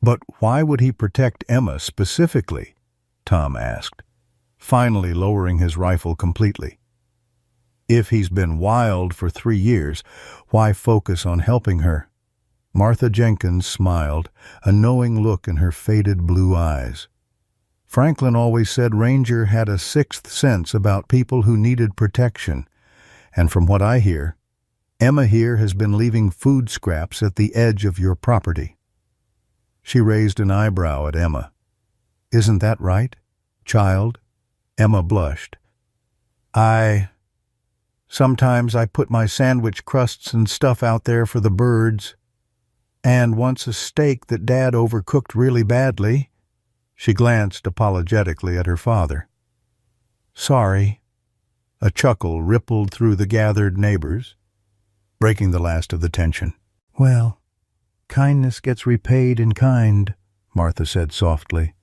"But why would he protect Emma specifically?" Tom asked, finally lowering his rifle completely. "If he's been wild for 3 years, why focus on helping her?" Martha Jenkins smiled, a knowing look in her faded blue eyes. "Franklin always said Ranger had a sixth sense about people who needed protection, and from what I hear, Emma here has been leaving food scraps at the edge of your property." She raised an eyebrow at Emma. "Isn't that right, child?" Emma blushed. Sometimes I put my sandwich crusts and stuff out there for the birds. And once a steak that Dad overcooked really badly." She glanced apologetically at her father. "Sorry." A chuckle rippled through the gathered neighbors, breaking the last of the tension. "Well, kindness gets repaid in kind," Martha said softly,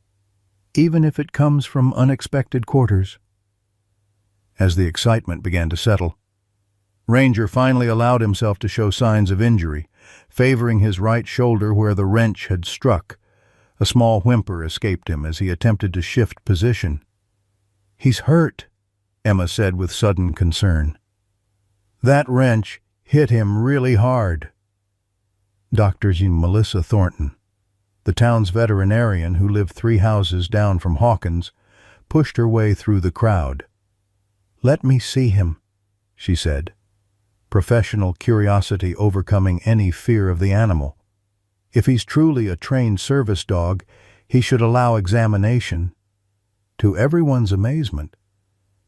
"even if it comes from unexpected quarters." As the excitement began to settle, Ranger finally allowed himself to show signs of injury, favoring his right shoulder where the wrench had struck. A small whimper escaped him as he attempted to shift position. "He's hurt," Emma said with sudden concern. "That wrench hit him really hard." Dr. Melissa Thornton, the town's veterinarian who lived 3 houses down from Hawkins, pushed her way through the crowd. "Let me see him," she said, professional curiosity overcoming any fear of the animal. If he's truly a trained service dog, he should allow examination. To everyone's amazement,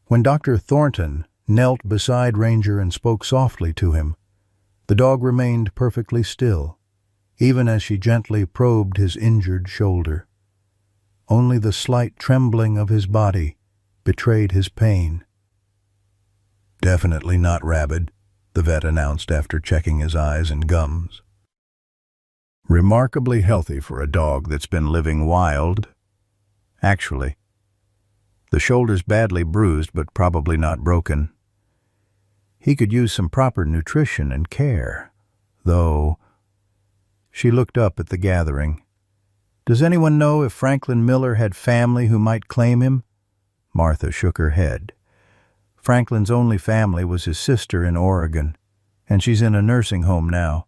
when Dr. Thornton knelt beside Ranger and spoke softly to him, the dog remained perfectly still, even as she gently probed his injured shoulder. Only the slight trembling of his body betrayed his pain. "Definitely not rabid," the vet announced after checking his eyes and gums. "Remarkably healthy for a dog that's been living wild. Actually, the shoulder's badly bruised but probably not broken. He could use some proper nutrition and care, though." She looked up at the gathering. "Does anyone know if Franklin Miller had family who might claim him?" Martha shook her head. "Franklin's only family was his sister in Oregon, and she's in a nursing home now.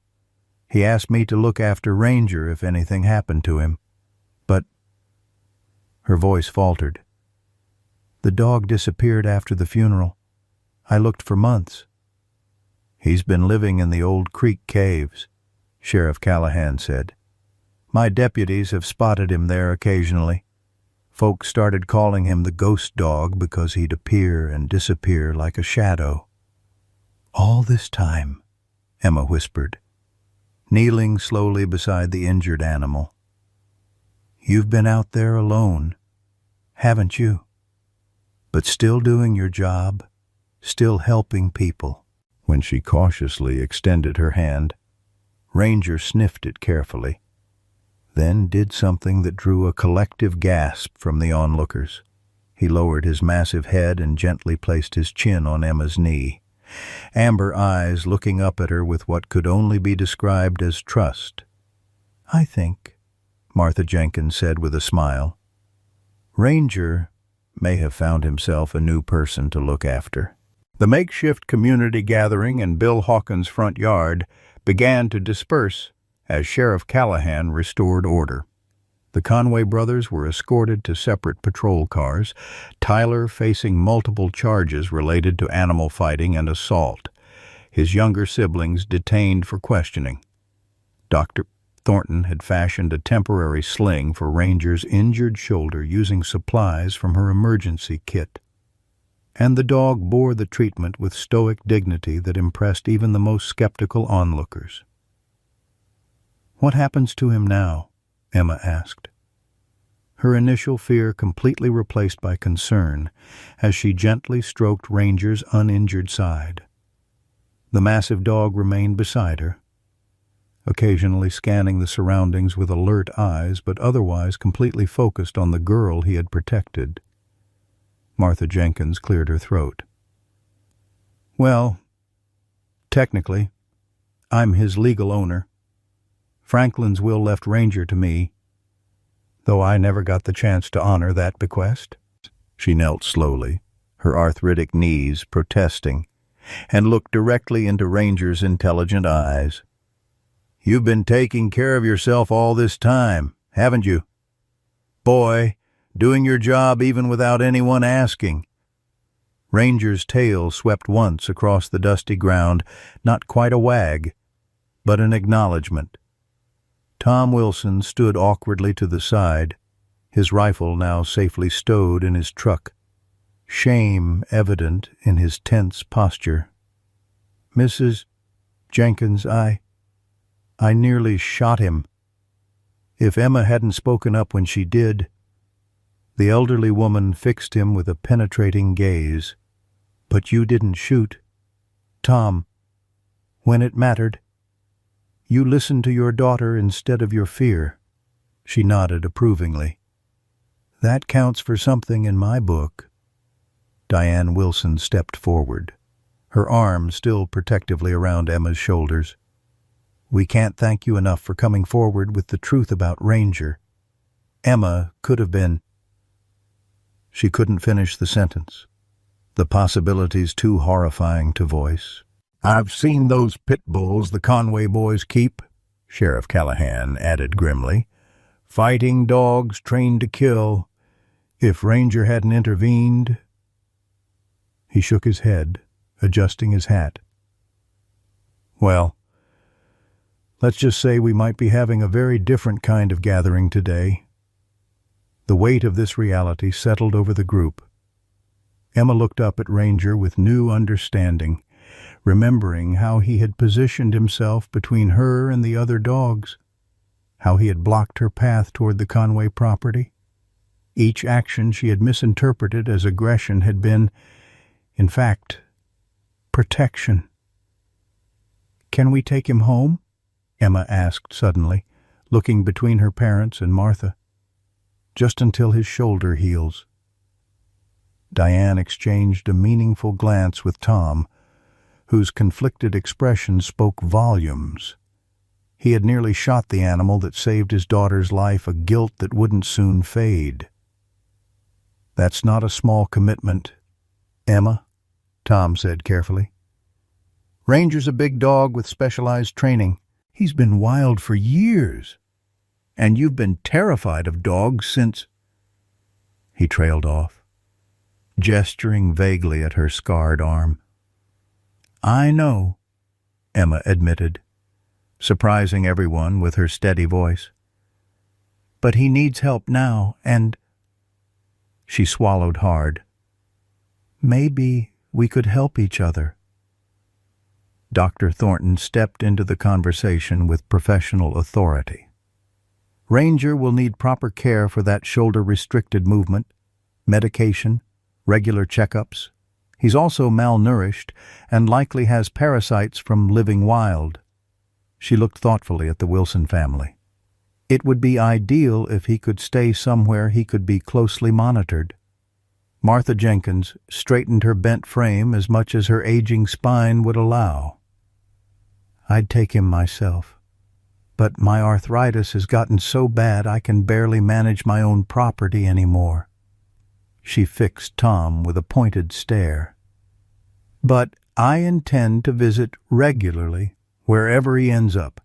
He asked me to look after Ranger if anything happened to him. But—" her voice faltered. "The dog disappeared after the funeral. I looked for months." "He's been living in the Old Creek caves," Sheriff Callahan said. "My deputies have spotted him there occasionally. Folks started calling him the ghost dog because he'd appear and disappear like a shadow." "All this time," Emma whispered, kneeling slowly beside the injured animal. "You've been out there alone, haven't you? But still doing your job, still helping people." When she cautiously extended her hand, Ranger sniffed it carefully, then did something that drew a collective gasp from the onlookers. He lowered his massive head and gently placed his chin on Emma's knee, amber eyes looking up at her with what could only be described as trust. "I think," Martha Jenkins said with a smile, "Ranger may have found himself a new person to look after." The makeshift community gathering in Bill Hawkins' front yard began to disperse as Sheriff Callahan restored order. The Conway brothers were escorted to separate patrol cars, Tyler facing multiple charges related to animal fighting and assault, his younger siblings detained for questioning. Dr. Thornton had fashioned a temporary sling for Ranger's injured shoulder using supplies from her emergency kit. And the dog bore the treatment with stoic dignity that impressed even the most skeptical onlookers. "What happens to him now?" Emma asked, her initial fear completely replaced by concern as she gently stroked Ranger's uninjured side. The massive dog remained beside her, occasionally scanning the surroundings with alert eyes, but otherwise completely focused on the girl he had protected. Martha Jenkins cleared her throat. "Well, technically, I'm his legal owner. Franklin's will left Ranger to me, though I never got the chance to honor that bequest." She knelt slowly, her arthritic knees protesting, and looked directly into Ranger's intelligent eyes. "You've been taking care of yourself all this time, haven't you? Boy, doing your job even without anyone asking." Ranger's tail swept once across the dusty ground, not quite a wag, but an acknowledgment. Tom Wilson stood awkwardly to the side, his rifle now safely stowed in his truck, shame evident in his tense posture. "Mrs. Jenkins, I nearly shot him. If Emma hadn't spoken up when she did." The elderly woman fixed him with a penetrating gaze. "But you didn't shoot, Tom, when it mattered. You listened to your daughter instead of your fear." She nodded approvingly. "That counts for something in my book." Diane Wilson stepped forward, her arm still protectively around Emma's shoulders. "We can't thank you enough for coming forward with the truth about Ranger. Emma could have been—" She couldn't finish the sentence, the possibilities too horrifying to voice. "I've seen those pit bulls the Conway boys keep," Sheriff Callahan added grimly. "Fighting dogs trained to kill. If Ranger hadn't intervened—" He shook his head, adjusting his hat. "Well, let's just say we might be having a very different kind of gathering today." The weight of this reality settled over the group. Emma looked up at Ranger with new understanding, remembering how he had positioned himself between her and the other dogs, how he had blocked her path toward the Conway property. Each action she had misinterpreted as aggression had been, in fact, protection. "Can we take him home?" Emma asked suddenly, looking between her parents and Martha. "Just until his shoulder heals." Diane exchanged a meaningful glance with Tom, whose conflicted expression spoke volumes. He had nearly shot the animal that saved his daughter's life, a guilt that wouldn't soon fade. "That's not a small commitment, Emma," Tom said carefully. "Ranger's a big dog with specialized training. He's been wild for years. And you've been terrified of dogs since—" He trailed off, gesturing vaguely at her scarred arm. "I know," Emma admitted, surprising everyone with her steady voice. "But he needs help now, and—" She swallowed hard. "Maybe we could help each other." Dr. Thornton stepped into the conversation with professional authority. "Ranger will need proper care for that shoulder-restricted movement, medication, regular checkups. He's also malnourished and likely has parasites from living wild." She looked thoughtfully at the Wilson family. "It would be ideal if he could stay somewhere he could be closely monitored." Martha Jenkins straightened her bent frame as much as her aging spine would allow. "I'd take him myself. But my arthritis has gotten so bad I can barely manage my own property anymore." She fixed Tom with a pointed stare. "But I intend to visit regularly, wherever he ends up.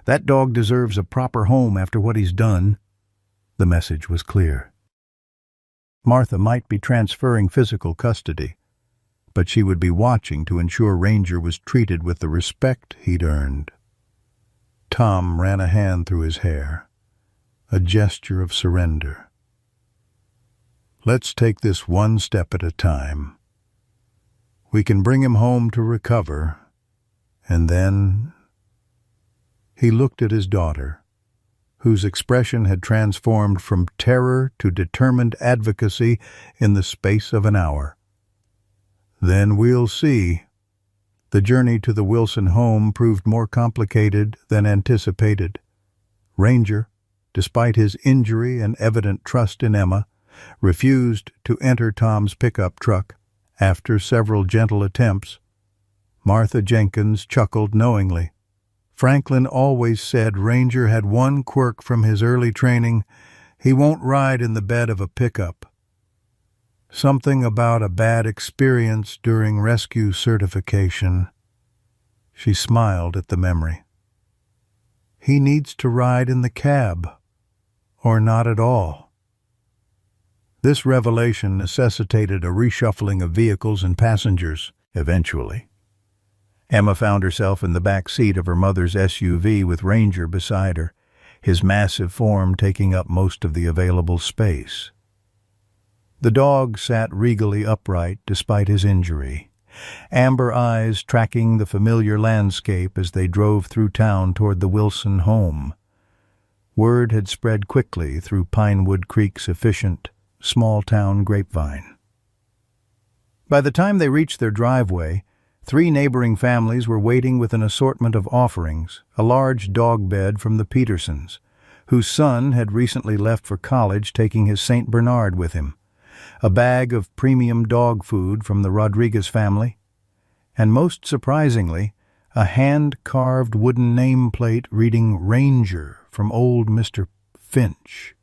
That dog deserves a proper home after what he's done." The message was clear. Martha might be transferring physical custody, but she would be watching to ensure Ranger was treated with the respect he'd earned. Tom ran a hand through his hair, a gesture of surrender. "Let's take this one step at a time. We can bring him home to recover, and then—" He looked at his daughter, whose expression had transformed from terror to determined advocacy in the space of an hour. "Then we'll see." The journey to the Wilson home proved more complicated than anticipated. Ranger, despite his injury and evident trust in Emma, refused to enter Tom's pickup truck. After several gentle attempts, Martha Jenkins chuckled knowingly. Franklin always said Ranger had one quirk from his early training: he won't ride in the bed of a pickup. Something about a bad experience during rescue certification. She smiled at the memory. He needs to ride in the cab, or not at all. This revelation necessitated a reshuffling of vehicles and passengers, eventually. Emma found herself in the back seat of her mother's SUV with Ranger beside her, his massive form taking up most of the available space. The dog sat regally upright despite his injury, amber eyes tracking the familiar landscape as they drove through town toward the Wilson home. Word had spread quickly through Pinewood Creek's efficient, small-town grapevine. By the time they reached their driveway, 3 neighboring families were waiting with an assortment of offerings: a large dog bed from the Petersons, whose son had recently left for college taking his St. Bernard with him, a bag of premium dog food from the Rodriguez family, and most surprisingly, a hand-carved wooden nameplate reading Ranger from old Mr. Finch,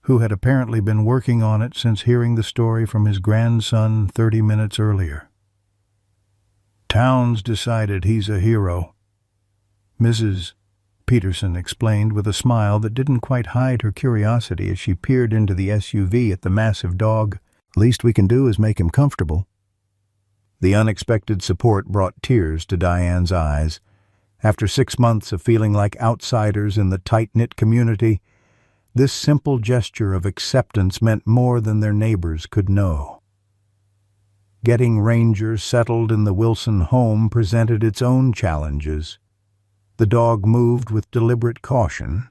who had apparently been working on it since hearing the story from his grandson 30 minutes earlier. Towns decided he's a hero, Mrs. Peterson explained with a smile that didn't quite hide her curiosity as she peered into the SUV at the massive dog. Least we can do is make him comfortable. The unexpected support brought tears to Diane's eyes. After 6 months of feeling like outsiders in the tight-knit community, this simple gesture of acceptance meant more than their neighbors could know. Getting Ranger settled in the Wilson home presented its own challenges. The dog moved with deliberate caution,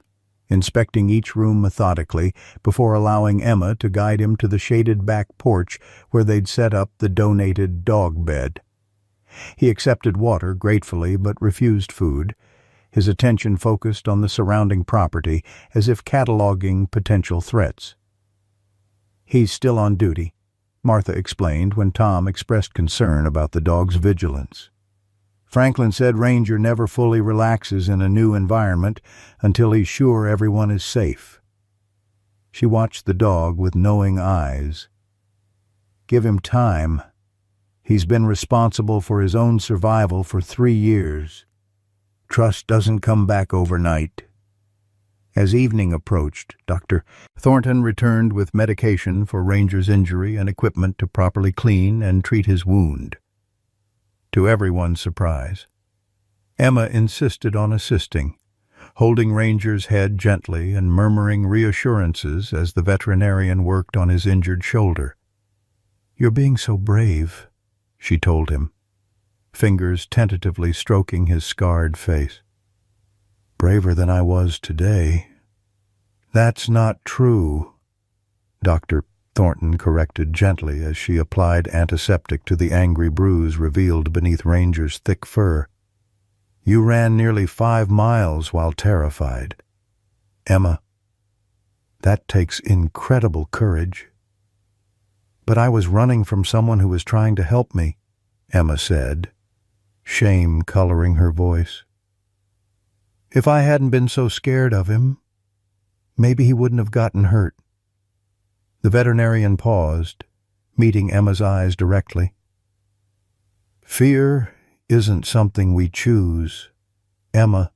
inspecting each room methodically before allowing Emma to guide him to the shaded back porch where they'd set up the donated dog bed. He accepted water gratefully but refused food, his attention focused on the surrounding property as if cataloging potential threats. "He's still on duty," Martha explained when Tom expressed concern about the dog's vigilance. Franklin said Ranger never fully relaxes in a new environment until he's sure everyone is safe. She watched the dog with knowing eyes. Give him time. He's been responsible for his own survival for 3 years. Trust doesn't come back overnight. As evening approached, Dr. Thornton returned with medication for Ranger's injury and equipment to properly clean and treat his wound. To everyone's surprise, Emma insisted on assisting, holding Ranger's head gently and murmuring reassurances as the veterinarian worked on his injured shoulder. "You're being so brave," she told him, fingers tentatively stroking his scarred face. "Braver than I was today." "That's not true," Dr. Thornton corrected gently as she applied antiseptic to the angry bruise revealed beneath Ranger's thick fur. "You ran nearly 5 miles while terrified. Emma, that takes incredible courage." "But I was running from someone who was trying to help me," Emma said, shame coloring her voice. "If I hadn't been so scared of him, maybe he wouldn't have gotten hurt." The veterinarian paused, meeting Emma's eyes directly. "Fear isn't something we choose, Emma.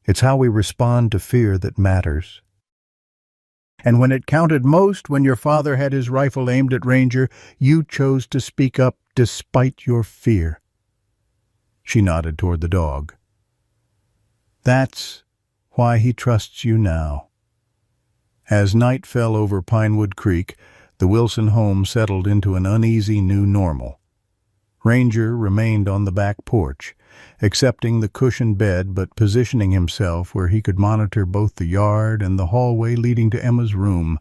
It's how we respond to fear that matters. And when it counted most, when your father had his rifle aimed at Ranger, you chose to speak up despite your fear." She nodded toward the dog. "That's why he trusts you now." As night fell over Pinewood Creek, the Wilson home settled into an uneasy new normal. Ranger remained on the back porch, accepting the cushioned bed but positioning himself where he could monitor both the yard and the hallway leading to Emma's room.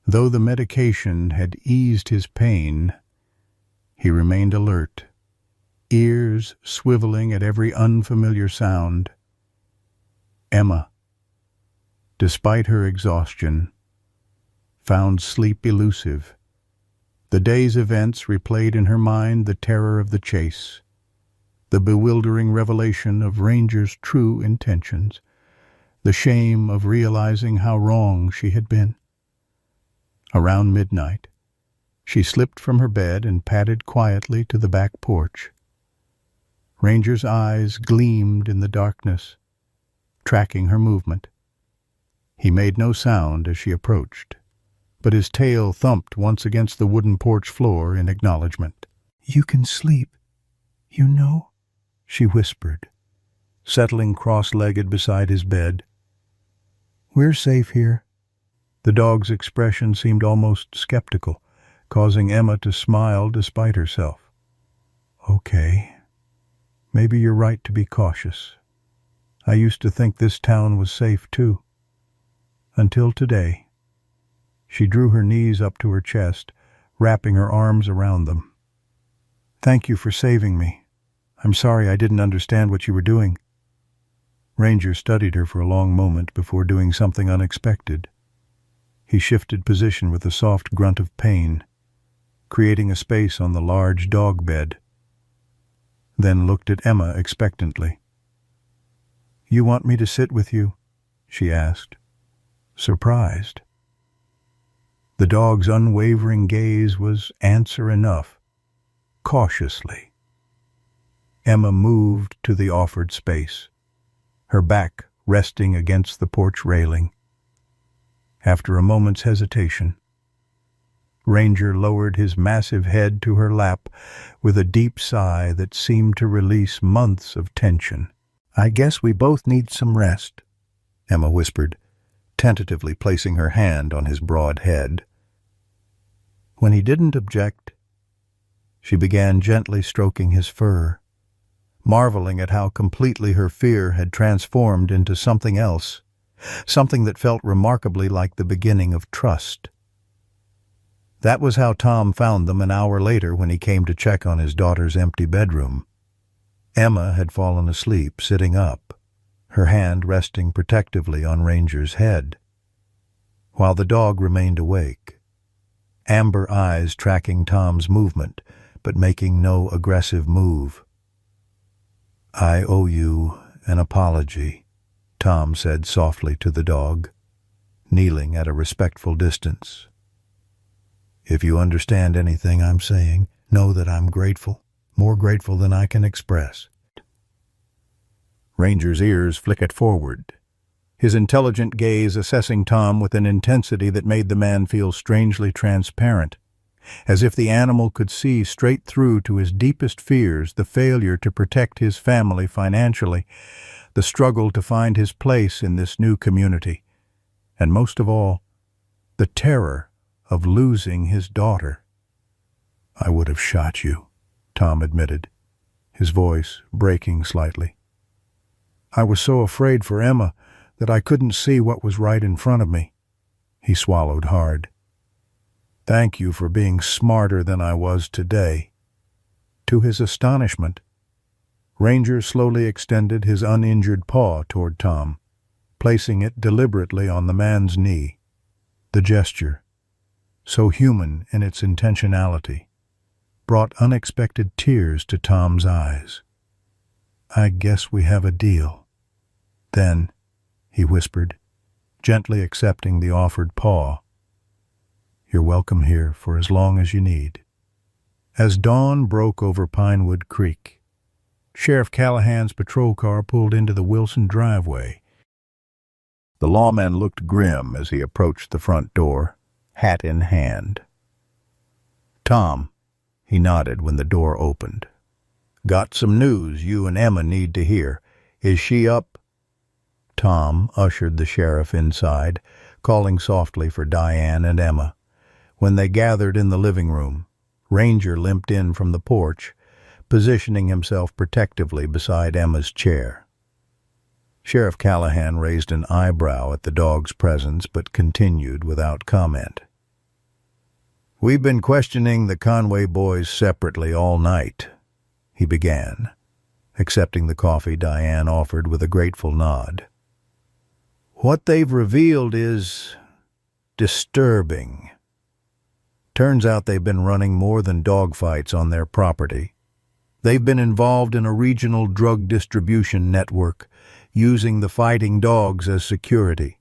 Though the medication had eased his pain, he remained alert, ears swiveling at every unfamiliar sound. Emma, despite her exhaustion, found sleep elusive. The day's events replayed in her mind the terror of the chase, the bewildering revelation of Ranger's true intentions, the shame of realizing how wrong she had been. Around midnight, she slipped from her bed and padded quietly to the back porch. Ranger's eyes gleamed in the darkness, tracking her movement. He made no sound as she approached, but his tail thumped once against the wooden porch floor in acknowledgement. "You can sleep, you know," she whispered, settling cross-legged beside his bed. "We're safe here." The dog's expression seemed almost skeptical, causing Emma to smile despite herself. "Okay, maybe you're right to be cautious. I used to think this town was safe too. Until today." She drew her knees up to her chest, wrapping her arms around them. "Thank you for saving me. I'm sorry I didn't understand what you were doing." Ranger studied her for a long moment before doing something unexpected. He shifted position with a soft grunt of pain, creating a space on the large dog bed, then looked at Emma expectantly. "You want me to sit with you?" she asked, surprised. The dog's unwavering gaze was answer enough. Cautiously, Emma moved to the offered space, her back resting against the porch railing. After a moment's hesitation, Ranger lowered his massive head to her lap with a deep sigh that seemed to release months of tension. "I guess we both need some rest," Emma whispered, tentatively placing her hand on his broad head. When he didn't object, she began gently stroking his fur, marveling at how completely her fear had transformed into something else, something that felt remarkably like the beginning of trust. That was how Tom found them an hour later when he came to check on his daughter's empty bedroom. Emma had fallen asleep, sitting up, her hand resting protectively on Ranger's head, while the dog remained awake, amber eyes tracking Tom's movement, but making no aggressive move. "I owe you an apology," Tom said softly to the dog, kneeling at a respectful distance. "If you understand anything I'm saying, know that I'm grateful, more grateful than I can express." Ranger's ears flickered forward, his intelligent gaze assessing Tom with an intensity that made the man feel strangely transparent, as if the animal could see straight through to his deepest fears, the failure to protect his family financially, the struggle to find his place in this new community, and most of all, the terror of losing his daughter. "I would have shot you," Tom admitted, his voice breaking slightly. "I was so afraid for Emma that I couldn't see what was right in front of me." He swallowed hard. "Thank you for being smarter than I was today." To his astonishment, Ranger slowly extended his uninjured paw toward Tom, placing it deliberately on the man's knee. The gesture, so human in its intentionality, brought unexpected tears to Tom's eyes. "I guess we have a deal." "Then," he whispered, gently accepting the offered paw, "you're welcome here for as long as you need." As dawn broke over Pinewood Creek, Sheriff Callahan's patrol car pulled into the Wilson driveway. The lawman looked grim as he approached the front door, hat in hand. "Tom," he nodded when the door opened. "Got some news you and Emma need to hear. Is she up?" Tom ushered the sheriff inside, calling softly for Diane and Emma. When they gathered in the living room, Ranger limped in from the porch, positioning himself protectively beside Emma's chair. Sheriff Callahan raised an eyebrow at the dog's presence but continued without comment. "We've been questioning the Conway boys separately all night," he began, accepting the coffee Diane offered with a grateful nod. What they've revealed is disturbing. Turns out they've been running more than dogfights on their property. They've been involved in a regional drug distribution network, using the fighting dogs as security.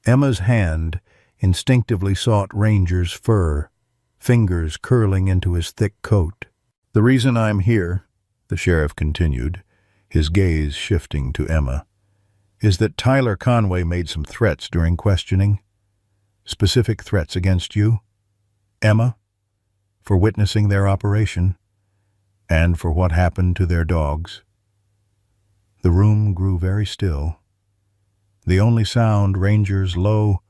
Emma's hand instinctively sought Ranger's fur, fingers curling into his thick coat. The reason I'm here, the sheriff continued, his gaze shifting to Emma, is that Tyler Conway made some threats during questioning. Specific threats against you, Emma, for witnessing their operation, and for what happened to their dogs. The room grew very still. The only sound Ranger's low,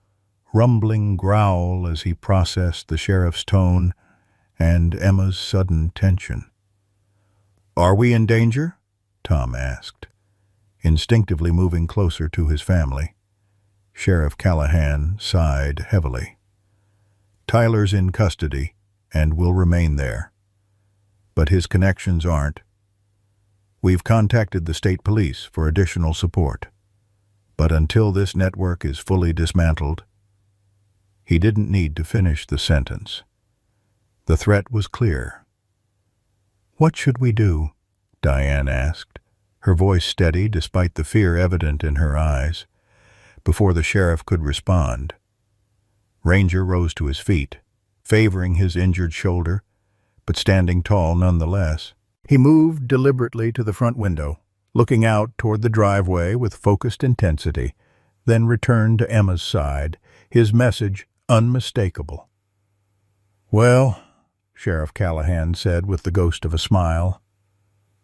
rumbling growl as he processed the sheriff's tone and Emma's sudden tension. Are we in danger? Tom asked, instinctively moving closer to his family. Sheriff Callahan sighed heavily. Tyler's in custody and will remain there. But his connections aren't. We've contacted the state police for additional support. But until this network is fully dismantled, he didn't need to finish the sentence. The threat was clear. What should we do? Diane asked, her voice steady despite the fear evident in her eyes. Before the sheriff could respond, Ranger rose to his feet, favoring his injured shoulder, but standing tall nonetheless. He moved deliberately to the front window, looking out toward the driveway with focused intensity, then returned to Emma's side, his message unmistakable. Well, Sheriff Callahan said with the ghost of a smile,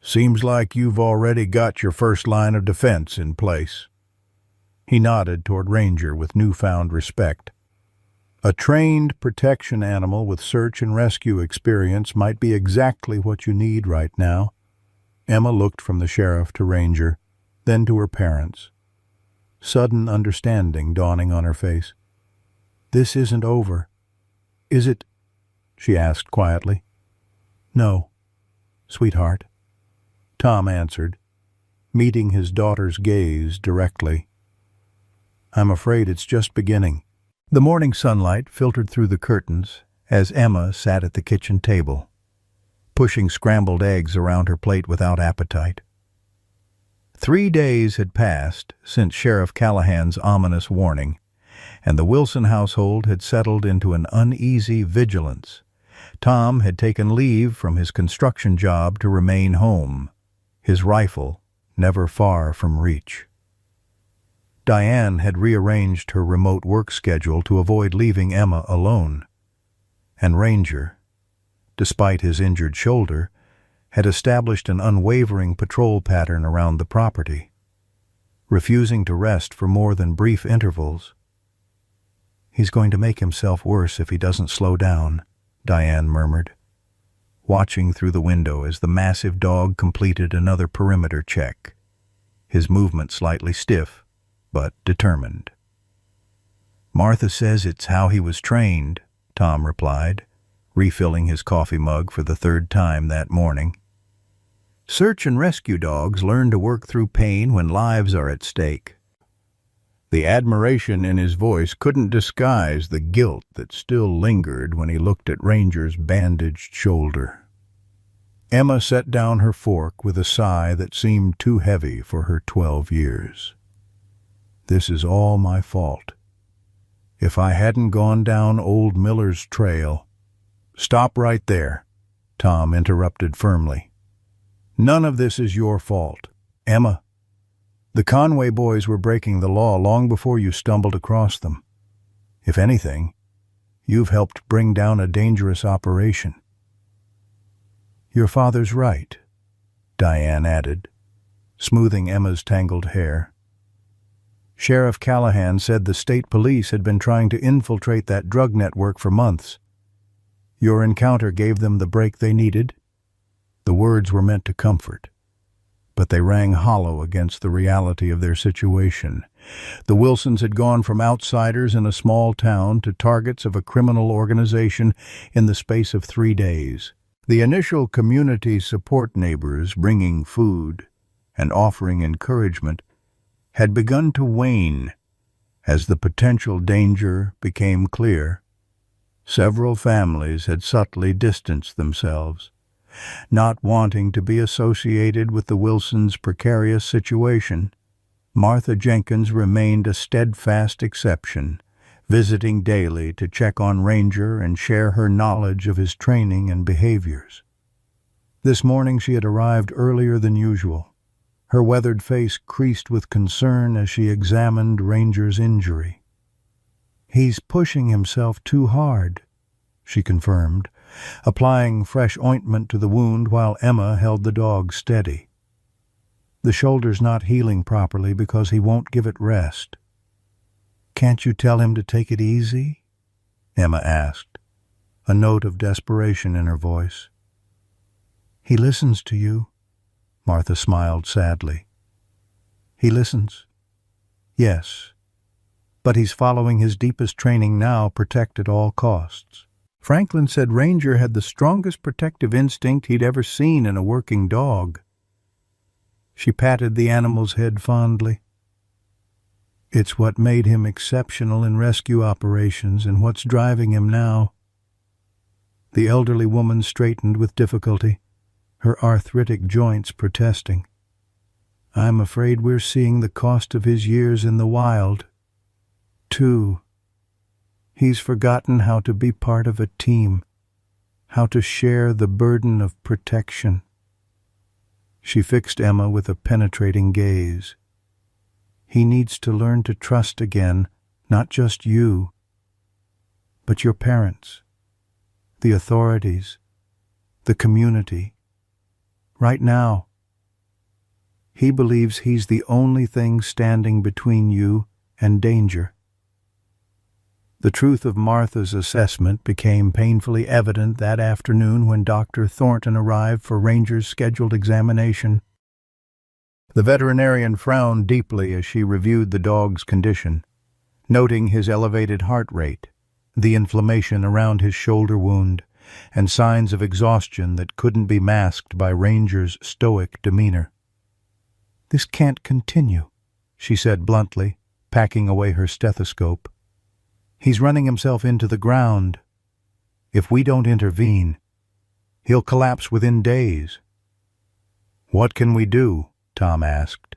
seems like you've already got your first line of defense in place. He nodded toward Ranger with newfound respect. A trained protection animal with search and rescue experience might be exactly what you need right now. Emma looked from the sheriff to Ranger, then to her parents. Sudden understanding dawning on her face. This isn't over. Is it? She asked quietly. No, sweetheart, Tom answered, meeting his daughter's gaze directly. I'm afraid it's just beginning. The morning sunlight filtered through the curtains as Emma sat at the kitchen table, pushing scrambled eggs around her plate without appetite. 3 days had passed since Sheriff Callahan's ominous warning, and the Wilson household had settled into an uneasy vigilance. Tom had taken leave from his construction job to remain home, his rifle never far from reach. Diane had rearranged her remote work schedule to avoid leaving Emma alone, and Ranger, despite his injured shoulder, had established an unwavering patrol pattern around the property, refusing to rest for more than brief intervals. He's going to make himself worse if he doesn't slow down, Diane murmured, watching through the window as the massive dog completed another perimeter check, his movement slightly stiff, but determined. Martha says it's how he was trained, Tom replied, refilling his coffee mug for the 3rd time that morning. Search and rescue dogs learn to work through pain when lives are at stake. The admiration in his voice couldn't disguise the guilt that still lingered when he looked at Ranger's bandaged shoulder. Emma set down her fork with a sigh that seemed too heavy for her 12 years. This is all my fault. If I hadn't gone down old Miller's trail— Stop right there, Tom interrupted firmly. None of this is your fault. Emma, the Conway boys were breaking the law long before you stumbled across them. If anything, you've helped bring down a dangerous operation. Your father's right, Diane added, smoothing Emma's tangled hair. Sheriff Callahan said the state police had been trying to infiltrate that drug network for months. Your encounter gave them the break they needed. The words were meant to comfort, but they rang hollow against the reality of their situation. The Wilsons had gone from outsiders in a small town to targets of a criminal organization in the space of 3 days. The initial community support neighbors bringing food and offering encouragement had begun to wane as the potential danger became clear. Several families had subtly distanced themselves, not wanting to be associated with the Wilsons' precarious situation. Martha Jenkins remained a steadfast exception, visiting daily to check on Ranger and share her knowledge of his training and behaviors. This morning she had arrived earlier than usual, her weathered face creased with concern as she examined Ranger's injury. "He's pushing himself too hard," she confirmed, applying fresh ointment to the wound while Emma held the dog steady. "The shoulder's not healing properly because he won't give it rest." "Can't you tell him to take it easy?" Emma asked, a note of desperation in her voice. "He listens to you," Martha smiled sadly. "He listens. Yes, but he's following his deepest training now, protect at all costs. Franklin said Ranger had the strongest protective instinct he'd ever seen in a working dog." She patted the animal's head fondly. "It's what made him exceptional in rescue operations and what's driving him now." The elderly woman straightened with difficulty, her arthritic joints protesting. "I'm afraid we're seeing the cost of his years in the wild, too. He's forgotten how to be part of a team, how to share the burden of protection." She fixed Emma with a penetrating gaze. "He needs to learn to trust again, not just you, but your parents, the authorities, the community. Right now, he believes he's the only thing standing between you and danger." The truth of Martha's assessment became painfully evident that afternoon when Dr. Thornton arrived for Ranger's scheduled examination. The veterinarian frowned deeply as she reviewed the dog's condition, noting his elevated heart rate, the inflammation around his shoulder wound, and signs of exhaustion that couldn't be masked by Ranger's stoic demeanor. "This can't continue," she said bluntly, packing away her stethoscope. "He's running himself into the ground. If we don't intervene, he'll collapse within days." "What can we do?" Tom asked,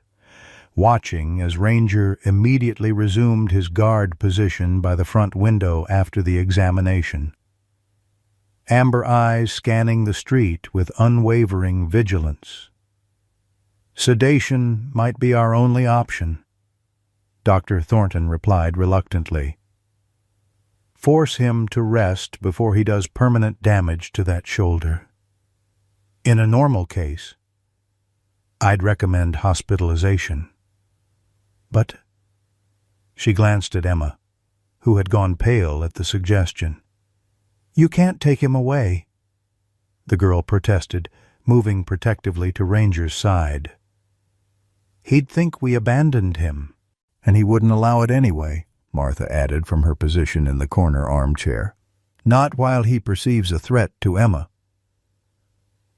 watching as Ranger immediately resumed his guard position by the front window after the examination, amber eyes scanning the street with unwavering vigilance. "Sedation might be our only option," Dr. Thornton replied reluctantly. "Force him to rest before he does permanent damage to that shoulder. In a normal case, I'd recommend hospitalization. But—" She glanced at Emma, who had gone pale at the suggestion. "You can't take him away," the girl protested, moving protectively to Ranger's side. "He'd think we abandoned him, and he wouldn't allow it anyway," Martha added from her position in the corner armchair. "Not while he perceives a threat to Emma."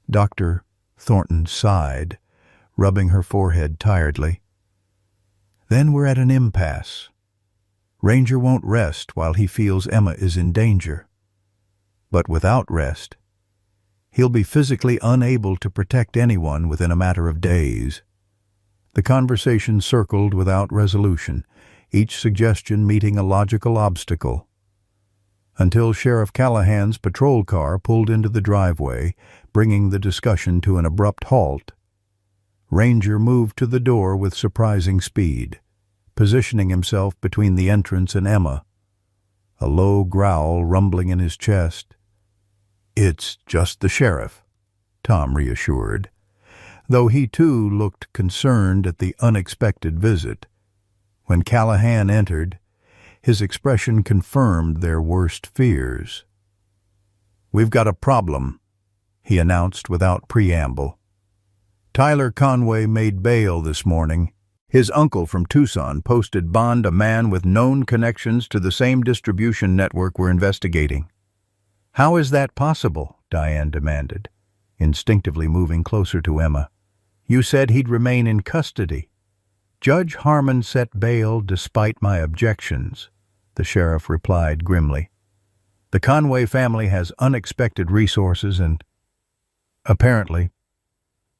Dr. Thornton sighed, rubbing her forehead tiredly. "Then we're at an impasse. Ranger won't rest while he feels Emma is in danger. But without rest, he'll be physically unable to protect anyone within a matter of days." The conversation circled without resolution, each suggestion meeting a logical obstacle, until Sheriff Callahan's patrol car pulled into the driveway, bringing the discussion to an abrupt halt. Ranger moved to the door with surprising speed, positioning himself between the entrance and Emma, a low growl rumbling in his chest. "It's just the sheriff," Tom reassured, though he too looked concerned at the unexpected visit. When Callahan entered, his expression confirmed their worst fears. "We've got a problem," he announced without preamble. "Tyler Conway made bail this morning. His uncle from Tucson posted bond a man with known connections to the same distribution network we're investigating." "How is that possible?" Diane demanded, instinctively moving closer to Emma. You said he'd remain in custody. Judge Harmon set bail despite my objections, the sheriff replied grimly. The Conway family has unexpected resources and, apparently,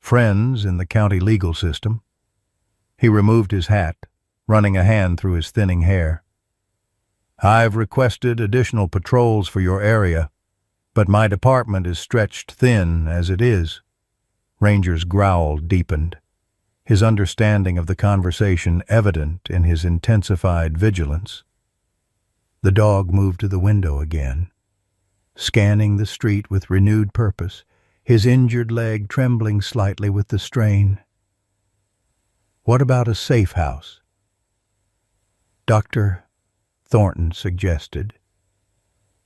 friends in the county legal system. He removed his hat, running a hand through his thinning hair. I've requested additional patrols for your area, but my department is stretched thin as it is. Ranger's growl deepened, his understanding of the conversation evident in his intensified vigilance. The dog moved to the window again, scanning the street with renewed purpose, his injured leg trembling slightly with the strain. What about a safe house? Dr. Thornton suggested.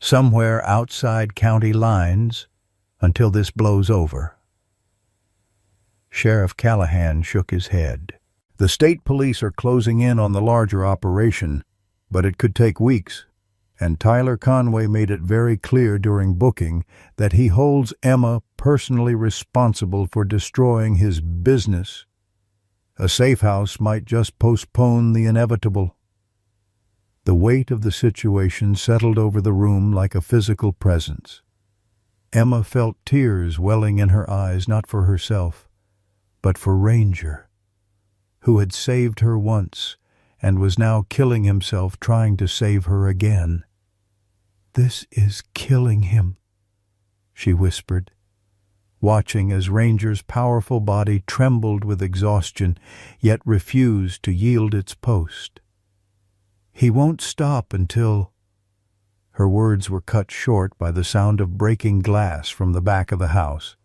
Somewhere outside county lines until this blows over. Sheriff Callahan shook his head. The state police are closing in on the larger operation, but it could take weeks, and Tyler Conway made it very clear during booking that he holds Emma personally responsible for destroying his business. A safe house might just postpone the inevitable. The weight of the situation settled over the room like a physical presence. Emma felt tears welling in her eyes, not for herself, but for Ranger, who had saved her once and was now killing himself trying to save her again. This is killing him, she whispered, watching as Ranger's powerful body trembled with exhaustion, yet refused to yield its post. He won't stop until... Her words were cut short by the sound of breaking glass from the back of the house.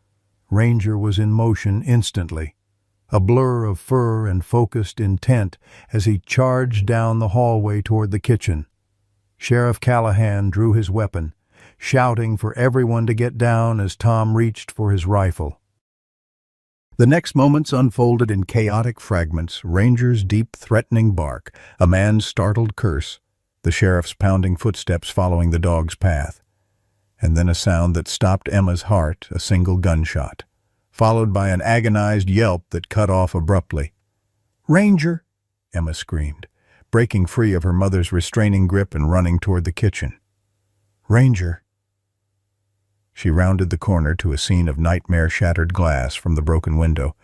Ranger was in motion instantly, a blur of fur and focused intent as he charged down the hallway toward the kitchen. Sheriff Callahan drew his weapon, shouting for everyone to get down as Tom reached for his rifle. The next moments unfolded in chaotic fragments: Ranger's deep, threatening bark, a man's startled curse, the sheriff's pounding footsteps following the dog's path, and then a sound that stopped Emma's heart, a single gunshot, followed by an agonized yelp that cut off abruptly. "Ranger!" Emma screamed, breaking free of her mother's restraining grip and running toward the kitchen. "Ranger!" She rounded the corner to a scene of nightmare-shattered glass from the broken window.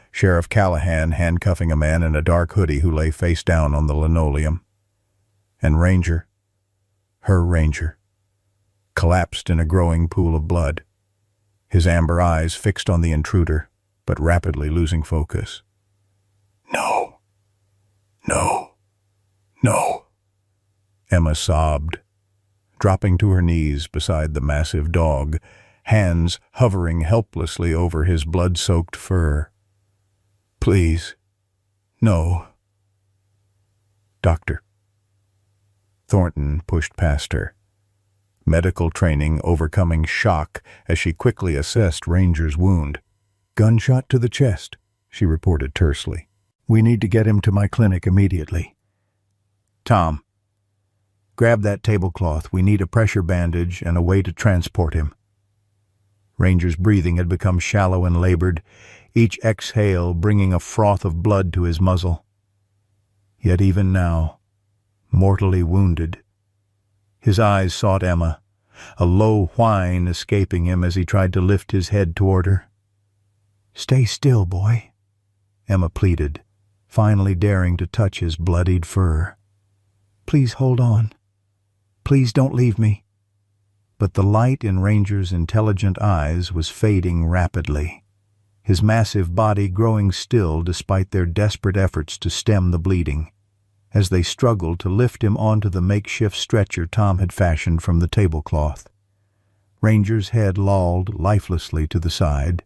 Sheriff Callahan handcuffing a man in a dark hoodie who lay face down on the linoleum. And Ranger, her Ranger, collapsed in a growing pool of blood, his amber eyes fixed on the intruder, but rapidly losing focus. "No, no, no," Emma sobbed, dropping to her knees beside the massive dog, hands hovering helplessly over his blood-soaked fur. "Please, no." "Doctor." Thornton pushed past her, medical training overcoming shock as she quickly assessed Ranger's wound. "Gunshot to the chest," she reported tersely. "We need to get him to my clinic immediately. Tom, grab that tablecloth. We need a pressure bandage and a way to transport him." Ranger's breathing had become shallow and labored, each exhale bringing a froth of blood to his muzzle. Yet even now, mortally wounded, his eyes sought Emma, a low whine escaping him as he tried to lift his head toward her. "Stay still, boy," Emma pleaded, finally daring to touch his bloodied fur. "Please hold on. Please don't leave me." But the light in Ranger's intelligent eyes was fading rapidly, his massive body growing still despite their desperate efforts to stem the bleeding, as they struggled to lift him onto the makeshift stretcher Tom had fashioned from the tablecloth. Ranger's head lolled lifelessly to the side.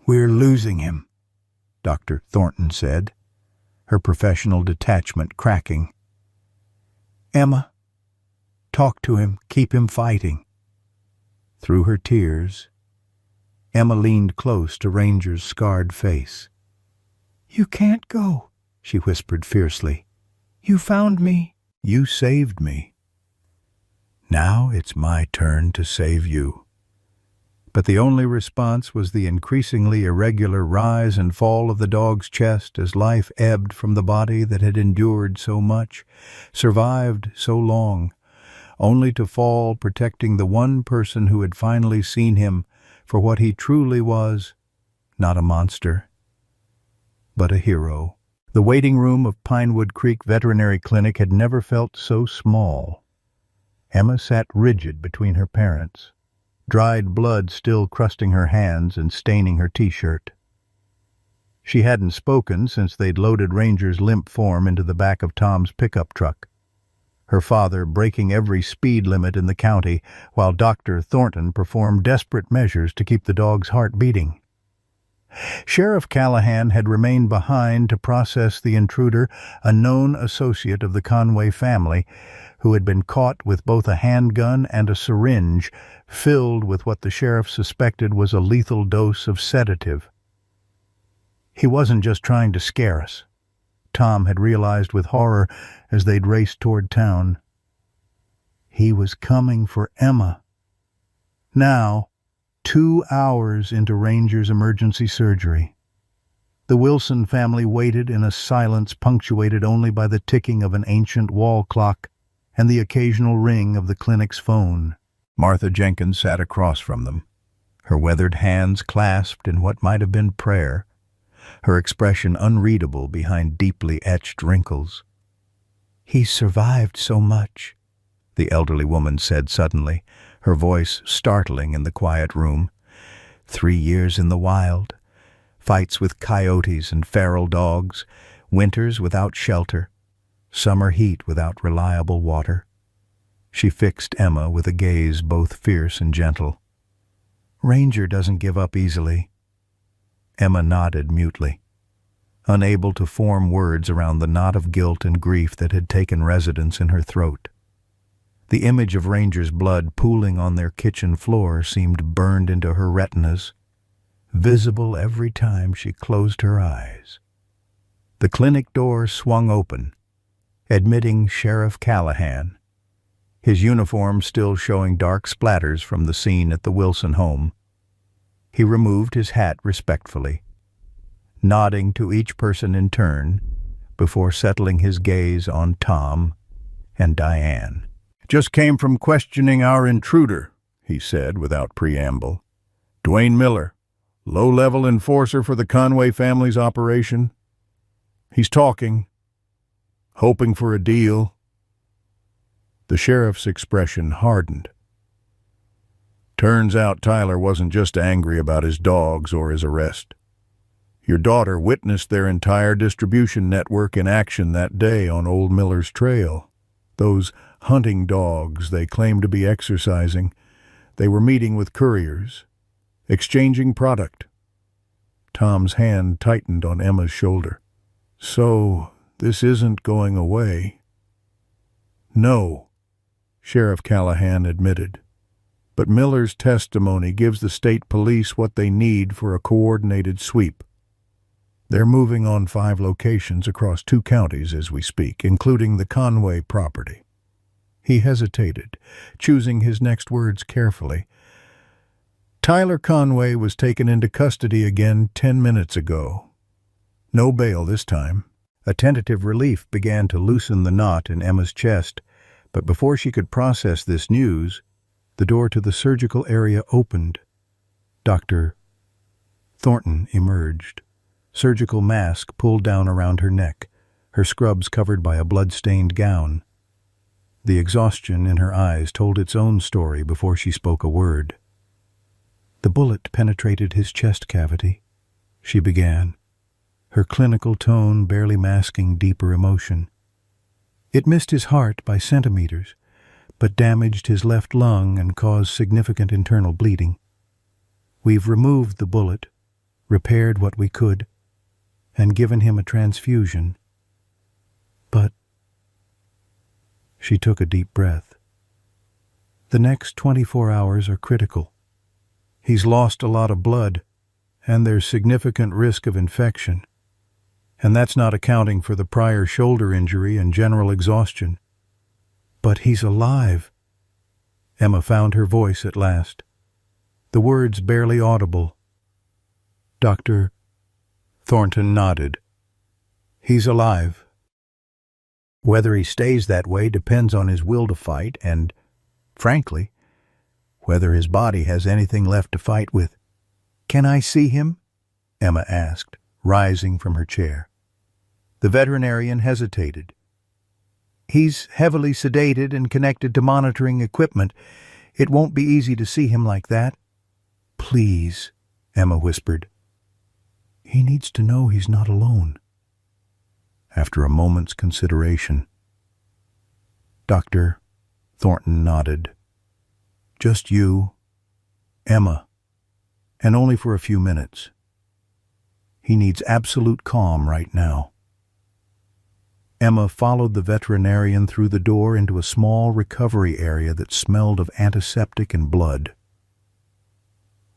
"We're losing him," Dr. Thornton said, her professional detachment cracking. "Emma, talk to him, keep him fighting." Through her tears, Emma leaned close to Ranger's scarred face. "You can't go," she whispered fiercely. "You found me. You saved me. Now it's my turn to save you." But the only response was the increasingly irregular rise and fall of the dog's chest as life ebbed from the body that had endured so much, survived so long, only to fall protecting the one person who had finally seen him for what he truly was, not a monster, but a hero. The waiting room of Pinewood Creek Veterinary Clinic had never felt so small. Emma sat rigid between her parents, dried blood still crusting her hands and staining her t-shirt. She hadn't spoken since they'd loaded Ranger's limp form into the back of Tom's pickup truck, her father breaking every speed limit in the county while Dr. Thornton performed desperate measures to keep the dog's heart beating. Sheriff Callahan had remained behind to process the intruder, a known associate of the Conway family, who had been caught with both a handgun and a syringe filled with what the sheriff suspected was a lethal dose of sedative. He wasn't just trying to scare us, Tom had realized with horror as they'd raced toward town. He was coming for Emma. Now, 2 hours into Ranger's emergency surgery, the Wilson family waited in a silence punctuated only by the ticking of an ancient wall clock and the occasional ring of the clinic's phone. Martha Jenkins sat across from them, her weathered hands clasped in what might have been prayer, her expression unreadable behind deeply etched wrinkles. "He's survived so much," the elderly woman said suddenly, her voice startling in the quiet room. 3 years in the wild, fights with coyotes and feral dogs, winters without shelter, summer heat without reliable water. She fixed Emma with a gaze both fierce and gentle. "Ranger doesn't give up easily." Emma nodded mutely, unable to form words around the knot of guilt and grief that had taken residence in her throat. The image of Ranger's blood pooling on their kitchen floor seemed burned into her retinas, visible every time she closed her eyes. The clinic door swung open, admitting Sheriff Callahan, his uniform still showing dark splatters from the scene at the Wilson home. He removed his hat respectfully, nodding to each person in turn before settling his gaze on Tom and Diane. "Just came from questioning our intruder," he said without preamble. "Dwayne Miller, low-level enforcer for the Conway family's operation. He's talking, hoping for a deal." The sheriff's expression hardened. "Turns out Tyler wasn't just angry about his dogs or his arrest. Your daughter witnessed their entire distribution network in action that day on Old Miller's Trail. Those hunting dogs they claimed to be exercising, they were meeting with couriers, exchanging product." Tom's hand tightened on Emma's shoulder. "So, this isn't going away?" "No," Sheriff Callahan admitted. "But Miller's testimony gives the state police what they need for a coordinated sweep. They're moving on 5 locations across 2 counties as we speak, including the Conway property." He hesitated, choosing his next words carefully. "Tyler Conway was taken into custody again 10 minutes ago. No bail this time." A tentative relief began to loosen the knot in Emma's chest, but before she could process this news, the door to the surgical area opened. Dr. Thornton emerged, surgical mask pulled down around her neck, her scrubs covered by a blood-stained gown. The exhaustion in her eyes told its own story before she spoke a word. "The bullet penetrated his chest cavity," she began, her clinical tone barely masking deeper emotion. "It missed his heart by centimeters, but damaged his left lung and caused significant internal bleeding. We've removed the bullet, repaired what we could, and given him a transfusion. But—" She took a deep breath. "The next 24 hours are critical. He's lost a lot of blood, and there's significant risk of infection. And that's not accounting for the prior shoulder injury and general exhaustion. But he's alive." Emma found her voice at last. the words barely audible. Dr. Thornton nodded. He's alive. Whether he stays that way depends on his will to fight and, frankly, whether his body has anything left to fight with. Can I see him? Emma asked, rising from her chair. The veterinarian hesitated. He's heavily sedated and connected to monitoring equipment. It won't be easy to see him like that. Please, Emma whispered. He needs to know he's not alone. After a moment's consideration, Dr. Thornton nodded. Just you, Emma, and only for a few minutes. He needs absolute calm right now. Emma followed the veterinarian through the door into a small recovery area that smelled of antiseptic and blood.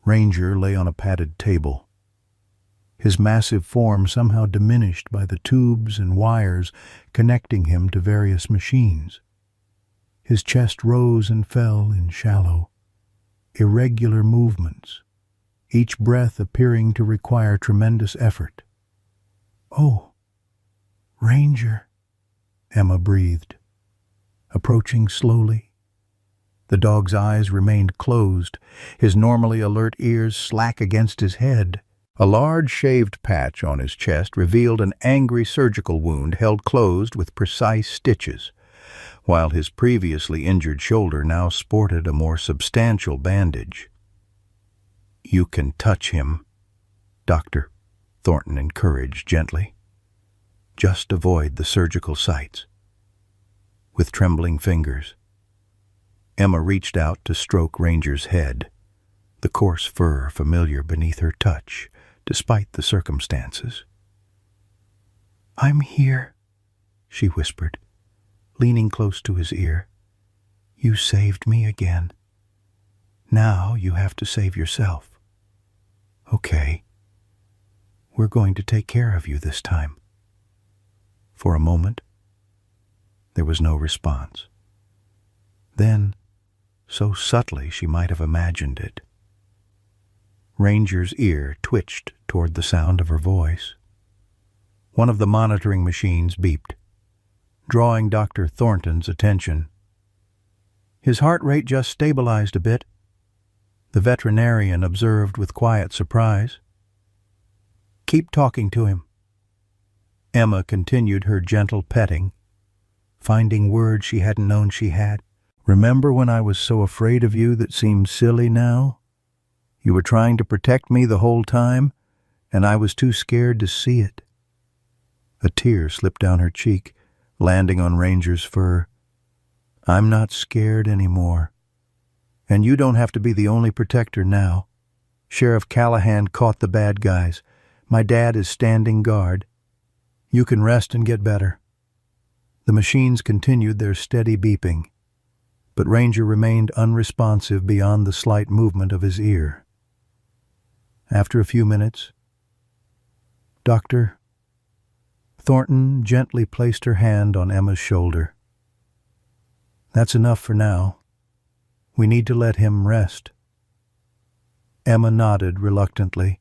Ranger lay on a padded table, his massive form somehow diminished by the tubes and wires connecting him to various machines. His chest rose and fell in shallow, irregular movements, each breath appearing to require tremendous effort. "Oh, Ranger," Emma breathed, approaching slowly. The dog's eyes remained closed, his normally alert ears slack against his head. A large shaved patch on his chest revealed an angry surgical wound held closed with precise stitches, while his previously injured shoulder now sported a more substantial bandage. "You can touch him, Dr. Thornton encouraged gently. Just avoid the surgical sites." With trembling fingers, Emma reached out to stroke Ranger's head, the coarse fur familiar beneath her touch, despite the circumstances. "I'm here," she whispered, leaning close to his ear. "You saved me again. Now you have to save yourself. Okay. We're going to take care of you this time." For a moment, there was no response. Then, so subtly she might have imagined it, Ranger's ear twitched toward the sound of her voice. One of the monitoring machines beeped, drawing Dr. Thornton's attention. His heart rate just stabilized a bit, the veterinarian observed with quiet surprise. "Keep talking to him." Emma continued her gentle petting, finding words she hadn't known she had. "Remember when I was so afraid of you that seemed silly now? You were trying to protect me the whole time, and I was too scared to see it." A tear slipped down her cheek, landing on Ranger's fur. "I'm not scared anymore. And you don't have to be the only protector now. Sheriff Callahan caught the bad guys. My dad is standing guard. You can rest and get better." The machines continued their steady beeping, but Ranger remained unresponsive beyond the slight movement of his ear. After a few minutes, Dr. Thornton gently placed her hand on Emma's shoulder. "That's enough for now. We need to let him rest." Emma nodded reluctantly,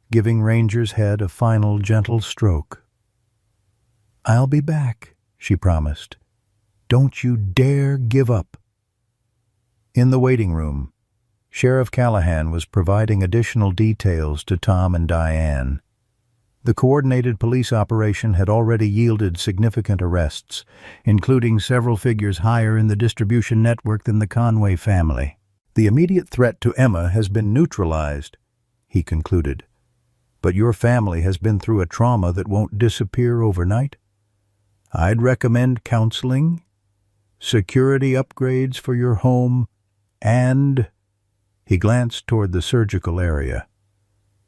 giving Ranger's head a final gentle stroke. "I'll be back," she promised. "Don't you dare give up." In the waiting room, Sheriff Callahan was providing additional details to Tom and Diane. The coordinated police operation had already yielded significant arrests, including several figures higher in the distribution network than the Conway family. "The immediate threat to Emma has been neutralized," he concluded. "But your family has been through a trauma that won't disappear overnight. I'd recommend counseling, security upgrades for your home, and—" he glanced toward the surgical area,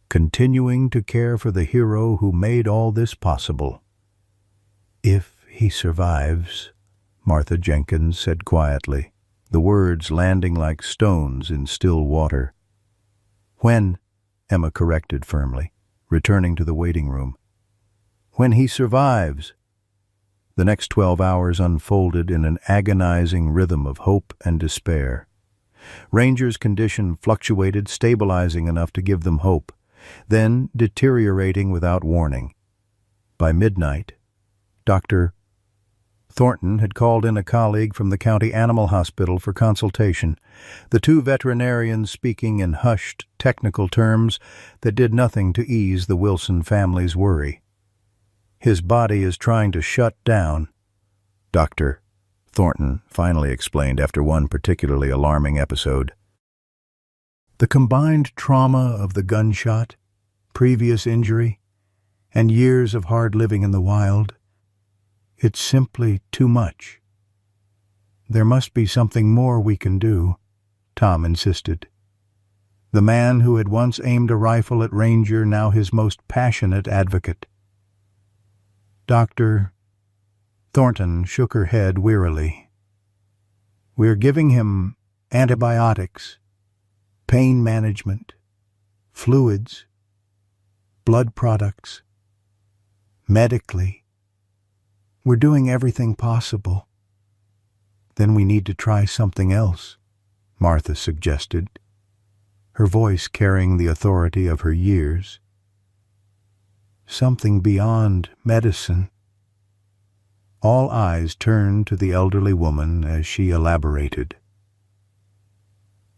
"continuing to care for the hero who made all this possible." "If he survives," Martha Jenkins said quietly, the words landing like stones in still water. "When," Emma corrected firmly, returning to the waiting room. "When he survives." The next 12 hours unfolded in an agonizing rhythm of hope and despair. Ranger's condition fluctuated, stabilizing enough to give them hope, then deteriorating without warning. By midnight, Dr. Thornton had called in a colleague from the county animal hospital for consultation, the two veterinarians speaking in hushed, technical terms that did nothing to ease the Wilson family's worry. "His body is trying to shut down," Dr. Thornton finally explained after one particularly alarming episode. The combined trauma of the gunshot, previous injury, and years of hard living in the wild, it's simply too much. "There must be something more we can do," Tom insisted. The man who had once aimed a rifle at Ranger, now his most passionate advocate. Dr. Thornton shook her head wearily. "We're giving him antibiotics, pain management, fluids, blood products. Medically, we're doing everything possible." "Then we need to try something else," Martha suggested, her voice carrying the authority of her years. "Something beyond medicine." All eyes turned to the elderly woman as she elaborated.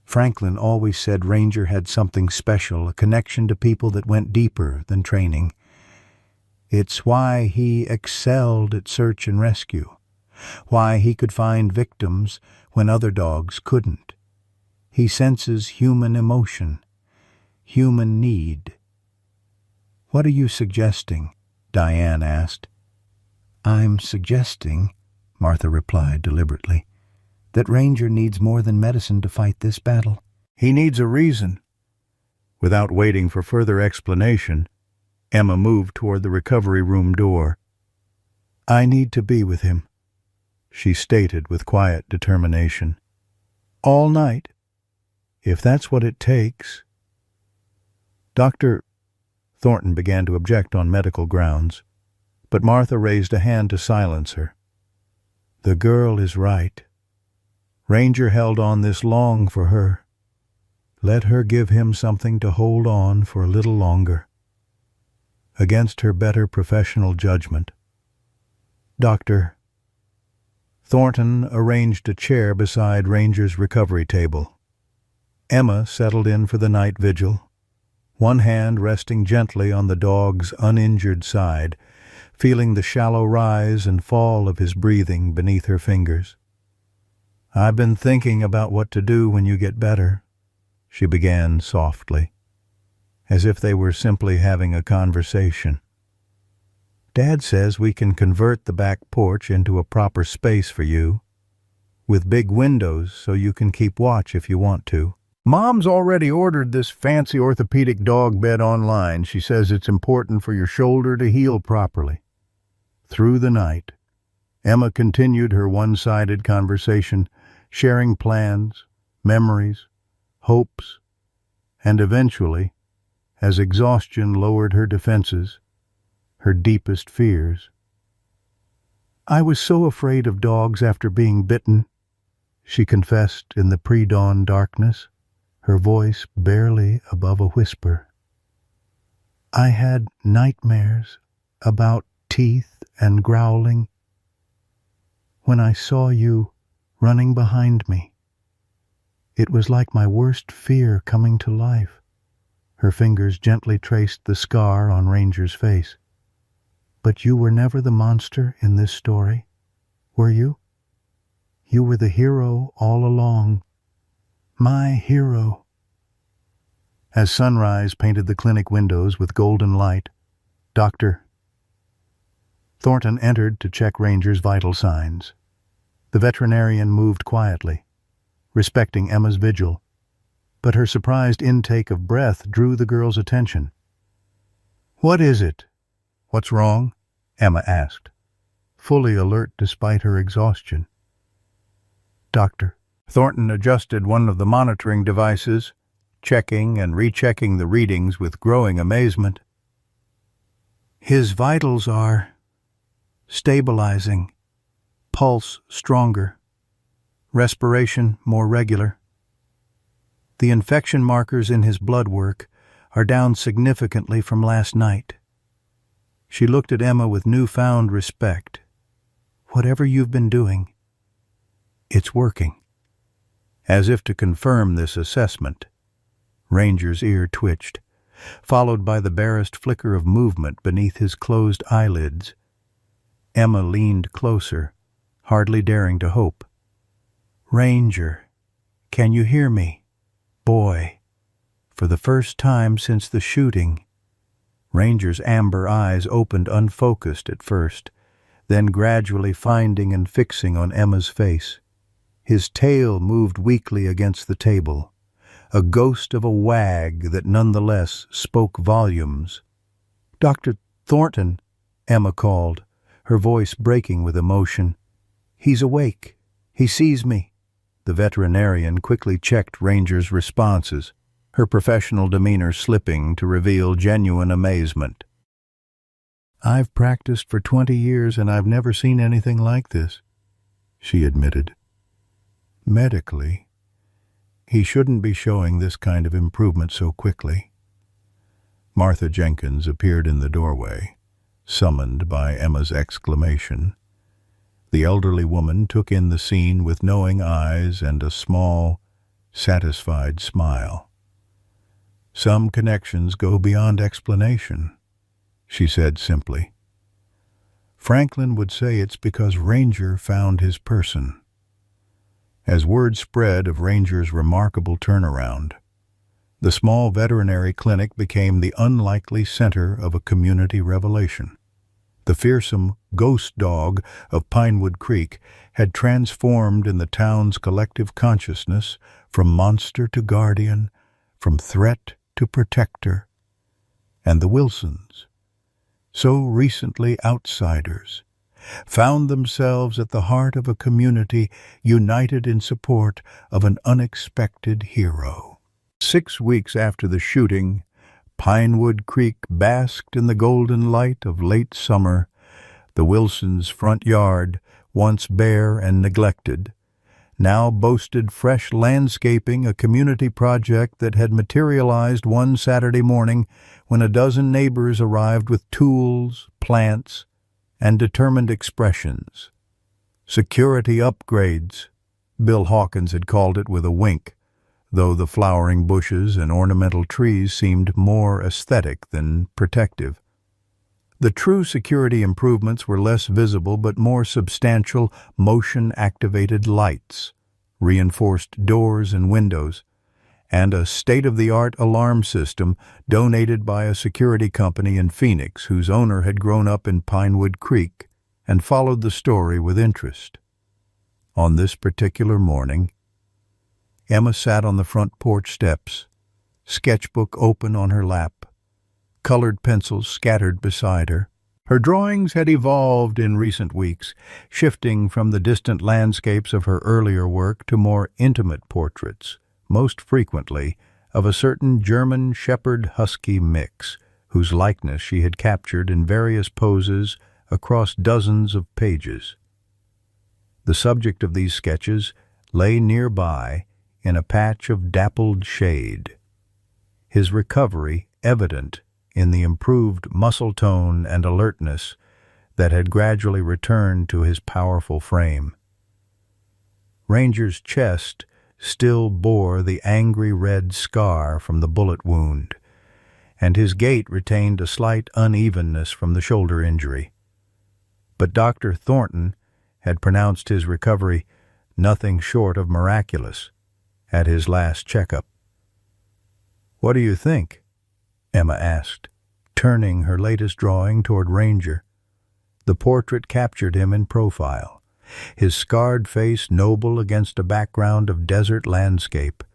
"Franklin always said Ranger had something special, a connection to people that went deeper than training. It's why he excelled at search and rescue, why he could find victims when other dogs couldn't. He senses human emotion, human need." "What are you suggesting?" Diane asked. "I'm suggesting," Martha replied deliberately, "that Ranger needs more than medicine to fight this battle. He needs a reason." Without waiting for further explanation, Emma moved toward the recovery room door. "I need to be with him," she stated with quiet determination. "All night, if that's what it takes." Dr. Thornton began to object on medical grounds, but Martha raised a hand to silence her. "The girl is right. Ranger held on this long for her. Let her give him something to hold on for a little longer." Against her better professional judgment, Dr. Thornton arranged a chair beside Ranger's recovery table. Emma settled in for the night vigil, one hand resting gently on the dog's uninjured side, feeling the shallow rise and fall of his breathing beneath her fingers. "I've been thinking about what to do when you get better," she began softly, as if they were simply having a conversation. "Dad says we can convert the back porch into a proper space for you, with big windows so you can keep watch if you want to. Mom's already ordered this fancy orthopedic dog bed online. She says it's important for your shoulder to heal properly." Through the night, Emma continued her one-sided conversation, sharing plans, memories, hopes, and eventually, as exhaustion lowered her defenses, her deepest fears. "I was so afraid of dogs after being bitten," she confessed in the pre-dawn darkness, her voice barely above a whisper. "I had nightmares about teeth and growling. When I saw you running behind me, it was like my worst fear coming to life." Her fingers gently traced the scar on Ranger's face. "But you were never the monster in this story, were you? You were the hero all along. My hero." As sunrise painted the clinic windows with golden light, Dr. Thornton entered to check Ranger's vital signs. The veterinarian moved quietly, respecting Emma's vigil, but her surprised intake of breath drew the girl's attention. "What is it? What's wrong?" Emma asked, fully alert despite her exhaustion. Dr. Thornton adjusted one of the monitoring devices, checking and rechecking the readings with growing amazement. "His vitals are stabilizing, pulse stronger, respiration more regular. The infection markers in his blood work are down significantly from last night." She looked at Emma with newfound respect. "Whatever you've been doing, it's working." As if to confirm this assessment, Ranger's ear twitched, followed by the barest flicker of movement beneath his closed eyelids. Emma leaned closer, hardly daring to hope. "Ranger, can you hear me? Boy." For the first time since the shooting, Ranger's amber eyes opened unfocused at first, then gradually finding and fixing on Emma's face. His tail moved weakly against the table, a ghost of a wag that nonetheless spoke volumes. "Dr. Thornton," Emma called, her voice breaking with emotion. "He's awake. He sees me." The veterinarian quickly checked Ranger's responses, her professional demeanor slipping to reveal genuine amazement. "I've practiced for 20 years and I've never seen anything like this," she admitted. "Medically, he shouldn't be showing this kind of improvement so quickly." Martha Jenkins appeared in the doorway, summoned by Emma's exclamation. The elderly woman took in the scene with knowing eyes and a small, satisfied smile. "Some connections go beyond explanation," she said simply. "Franklin would say it's because Ranger found his person." As word spread of Ranger's remarkable turnaround, the small veterinary clinic became the unlikely center of a community revelation. The fearsome ghost dog of Pinewood Creek had transformed in the town's collective consciousness from monster to guardian, from threat to protector. And the Wilsons, so recently outsiders, found themselves at the heart of a community united in support of an unexpected hero. 6 weeks after the shooting, Pinewood Creek basked in the golden light of late summer. The Wilsons' front yard, once bare and neglected, now boasted fresh landscaping, a community project that had materialized one Saturday morning when a dozen neighbors arrived with tools, plants, and determined expressions. "Security upgrades," Bill Hawkins had called it with a wink, though the flowering bushes and ornamental trees seemed more aesthetic than protective. The true security improvements were less visible but more substantial motion-activated lights, reinforced doors and windows, and a state-of-the-art alarm system donated by a security company in Phoenix whose owner had grown up in Pinewood Creek and followed the story with interest. On this particular morning, Emma sat on the front porch steps, sketchbook open on her lap, colored pencils scattered beside her. Her drawings had evolved in recent weeks, shifting from the distant landscapes of her earlier work to more intimate portraits, most frequently of a certain German Shepherd-Husky mix, whose likeness she had captured in various poses across dozens of pages. The subject of these sketches lay nearby in a patch of dappled shade, his recovery evident in the improved muscle tone and alertness that had gradually returned to his powerful frame. Ranger's chest still bore the angry red scar from the bullet wound, and his gait retained a slight unevenness from the shoulder injury. But Dr. Thornton had pronounced his recovery nothing short of miraculous at his last checkup. "What do you think?" Emma asked, turning her latest drawing toward Ranger. The portrait captured him in profile, his scarred face noble against a background of desert landscape,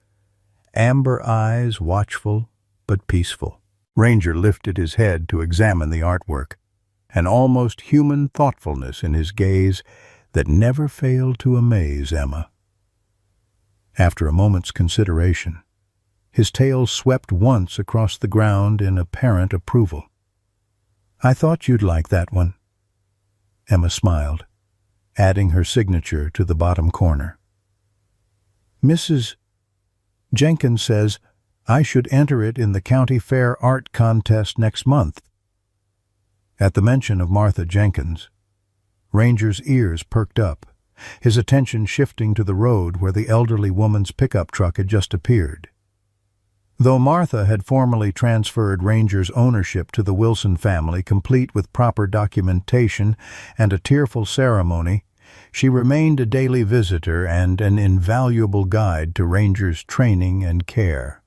amber eyes watchful but peaceful. Ranger lifted his head to examine the artwork, an almost human thoughtfulness in his gaze that never failed to amaze Emma. After a moment's consideration, his tail swept once across the ground in apparent approval. "I thought you'd like that one." Emma smiled, adding her signature to the bottom corner. "Mrs. Jenkins says I should enter it in the county fair art contest next month. At the mention of Martha Jenkins, Ranger's ears perked up, his attention shifting to the road where the elderly woman's pickup truck had just appeared. Though Martha had formally transferred Ranger's ownership to the Wilson family, complete with proper documentation and a tearful ceremony, she remained a daily visitor and an invaluable guide to Ranger's training and care.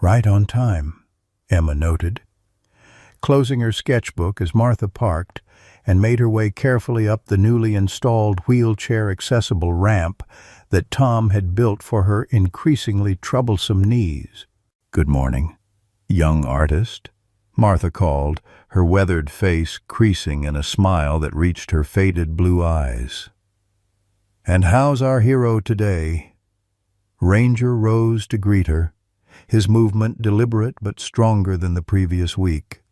"Right on time," Emma noted, closing her sketchbook as Martha parked and made her way carefully up the newly installed wheelchair-accessible ramp that Tom had built for her increasingly troublesome knees. "Good morning, young artist," Martha called, her weathered face creasing in a smile that reached her faded blue eyes. "And how's our hero today?" Ranger rose to greet her, his movement deliberate but stronger than the previous week.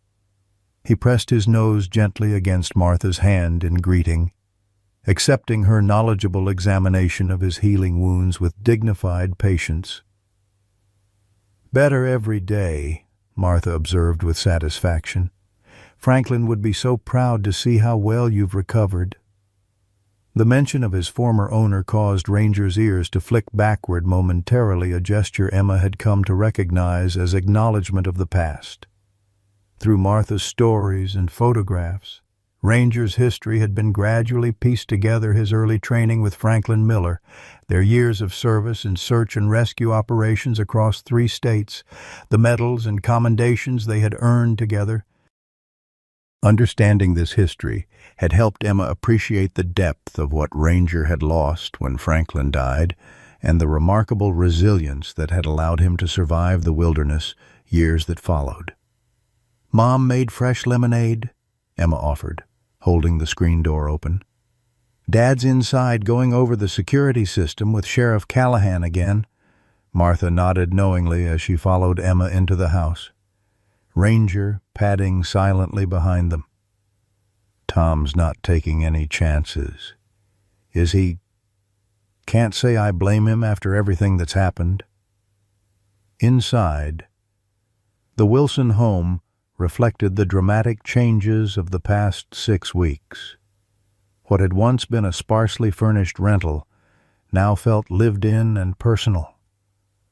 He pressed his nose gently against Martha's hand in greeting, accepting her knowledgeable examination of his healing wounds with dignified patience. "Better every day," Martha observed with satisfaction. "Franklin would be so proud to see how well you've recovered." The mention of his former owner caused Ranger's ears to flick backward momentarily, a gesture Emma had come to recognize as acknowledgement of the past. Through Martha's stories and photographs, Ranger's history had been gradually pieced together: his early training with Franklin Miller, their years of service in search and rescue operations across 3 states, the medals and commendations they had earned together. Understanding this history had helped Emma appreciate the depth of what Ranger had lost when Franklin died and the remarkable resilience that had allowed him to survive the wilderness years that followed. "Mom made fresh lemonade," Emma offered, holding the screen door open. "Dad's inside going over the security system with Sheriff Callahan again." Martha nodded knowingly as she followed Emma into the house, Ranger padding silently behind them. "Tom's not taking any chances, is he? Can't say I blame him after everything that's happened." Inside, the Wilson home reflected the dramatic changes of the past 6 weeks. What had once been a sparsely furnished rental now felt lived in and personal.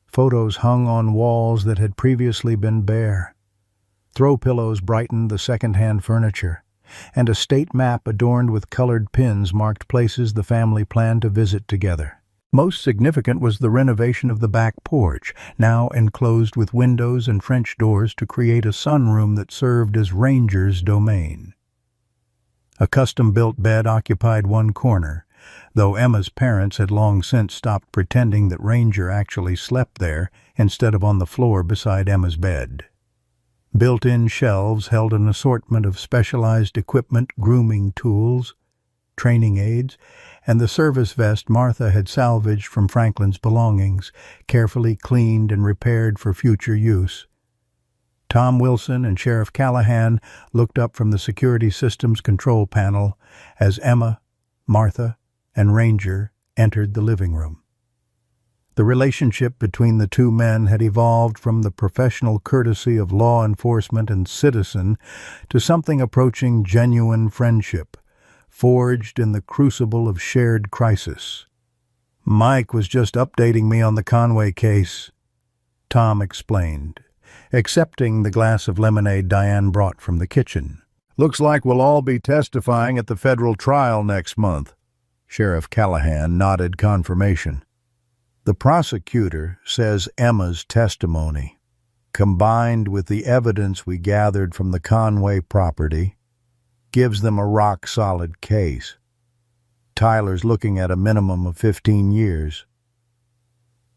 Photos hung on walls that had previously been bare. Throw pillows brightened the second-hand furniture, and a state map adorned with colored pins marked places the family planned to visit together. Most significant was the renovation of the back porch, now enclosed with windows and French doors to create a sunroom that served as Ranger's domain. A custom-built bed occupied one corner, though Emma's parents had long since stopped pretending that Ranger actually slept there instead of on the floor beside Emma's bed. Built-in shelves held an assortment of specialized equipment, grooming tools, training aids, and the service vest Martha had salvaged from Franklin's belongings, carefully cleaned and repaired for future use. Tom Wilson and Sheriff Callahan looked up from the security systems control panel as Emma, Martha, and Ranger entered the living room. The relationship between the 2 men had evolved from the professional courtesy of law enforcement and citizen to something approaching genuine friendship, forged in the crucible of shared crisis. "Mike was just updating me on the Conway case," Tom explained, accepting the glass of lemonade Diane brought from the kitchen. "Looks like we'll all be testifying at the federal trial next month." Sheriff Callahan nodded confirmation. "The prosecutor says Emma's testimony, combined with the evidence we gathered from the Conway property, gives them a rock-solid case. Tyler's looking at a minimum of 15 years.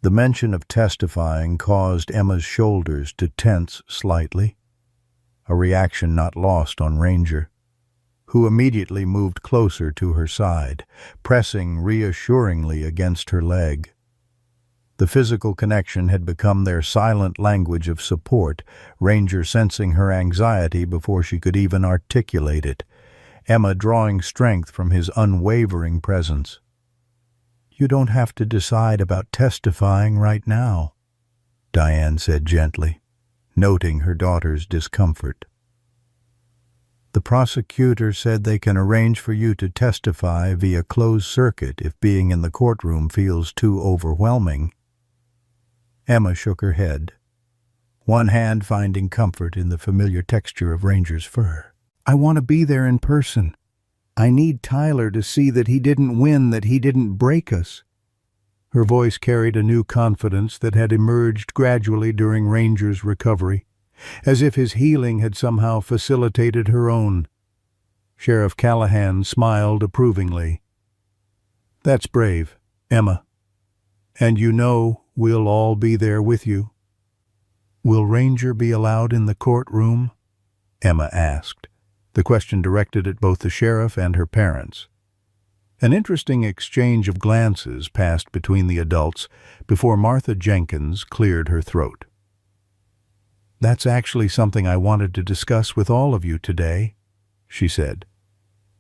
The mention of testifying caused Emma's shoulders to tense slightly, a reaction not lost on Ranger, who immediately moved closer to her side, pressing reassuringly against her leg. The physical connection had become their silent language of support, Ranger sensing her anxiety before she could even articulate it, Emma drawing strength from his unwavering presence. "You don't have to decide about testifying right now," Diane said gently, noting her daughter's discomfort. "The prosecutor said they can arrange for you to testify via closed circuit if being in the courtroom feels too overwhelming." Emma shook her head, one hand finding comfort in the familiar texture of Ranger's fur. "I want to be there in person. I need Tyler to see that he didn't win, that he didn't break us." Her voice carried a new confidence that had emerged gradually during Ranger's recovery, as if his healing had somehow facilitated her own. Sheriff Callahan smiled approvingly. "That's brave, Emma. And you know we'll all be there with you." "Will Ranger be allowed in the courtroom?" Emma asked, the question directed at both the sheriff and her parents. An interesting exchange of glances passed between the adults before Martha Jenkins cleared her throat. "That's actually something I wanted to discuss with all of you today," she said,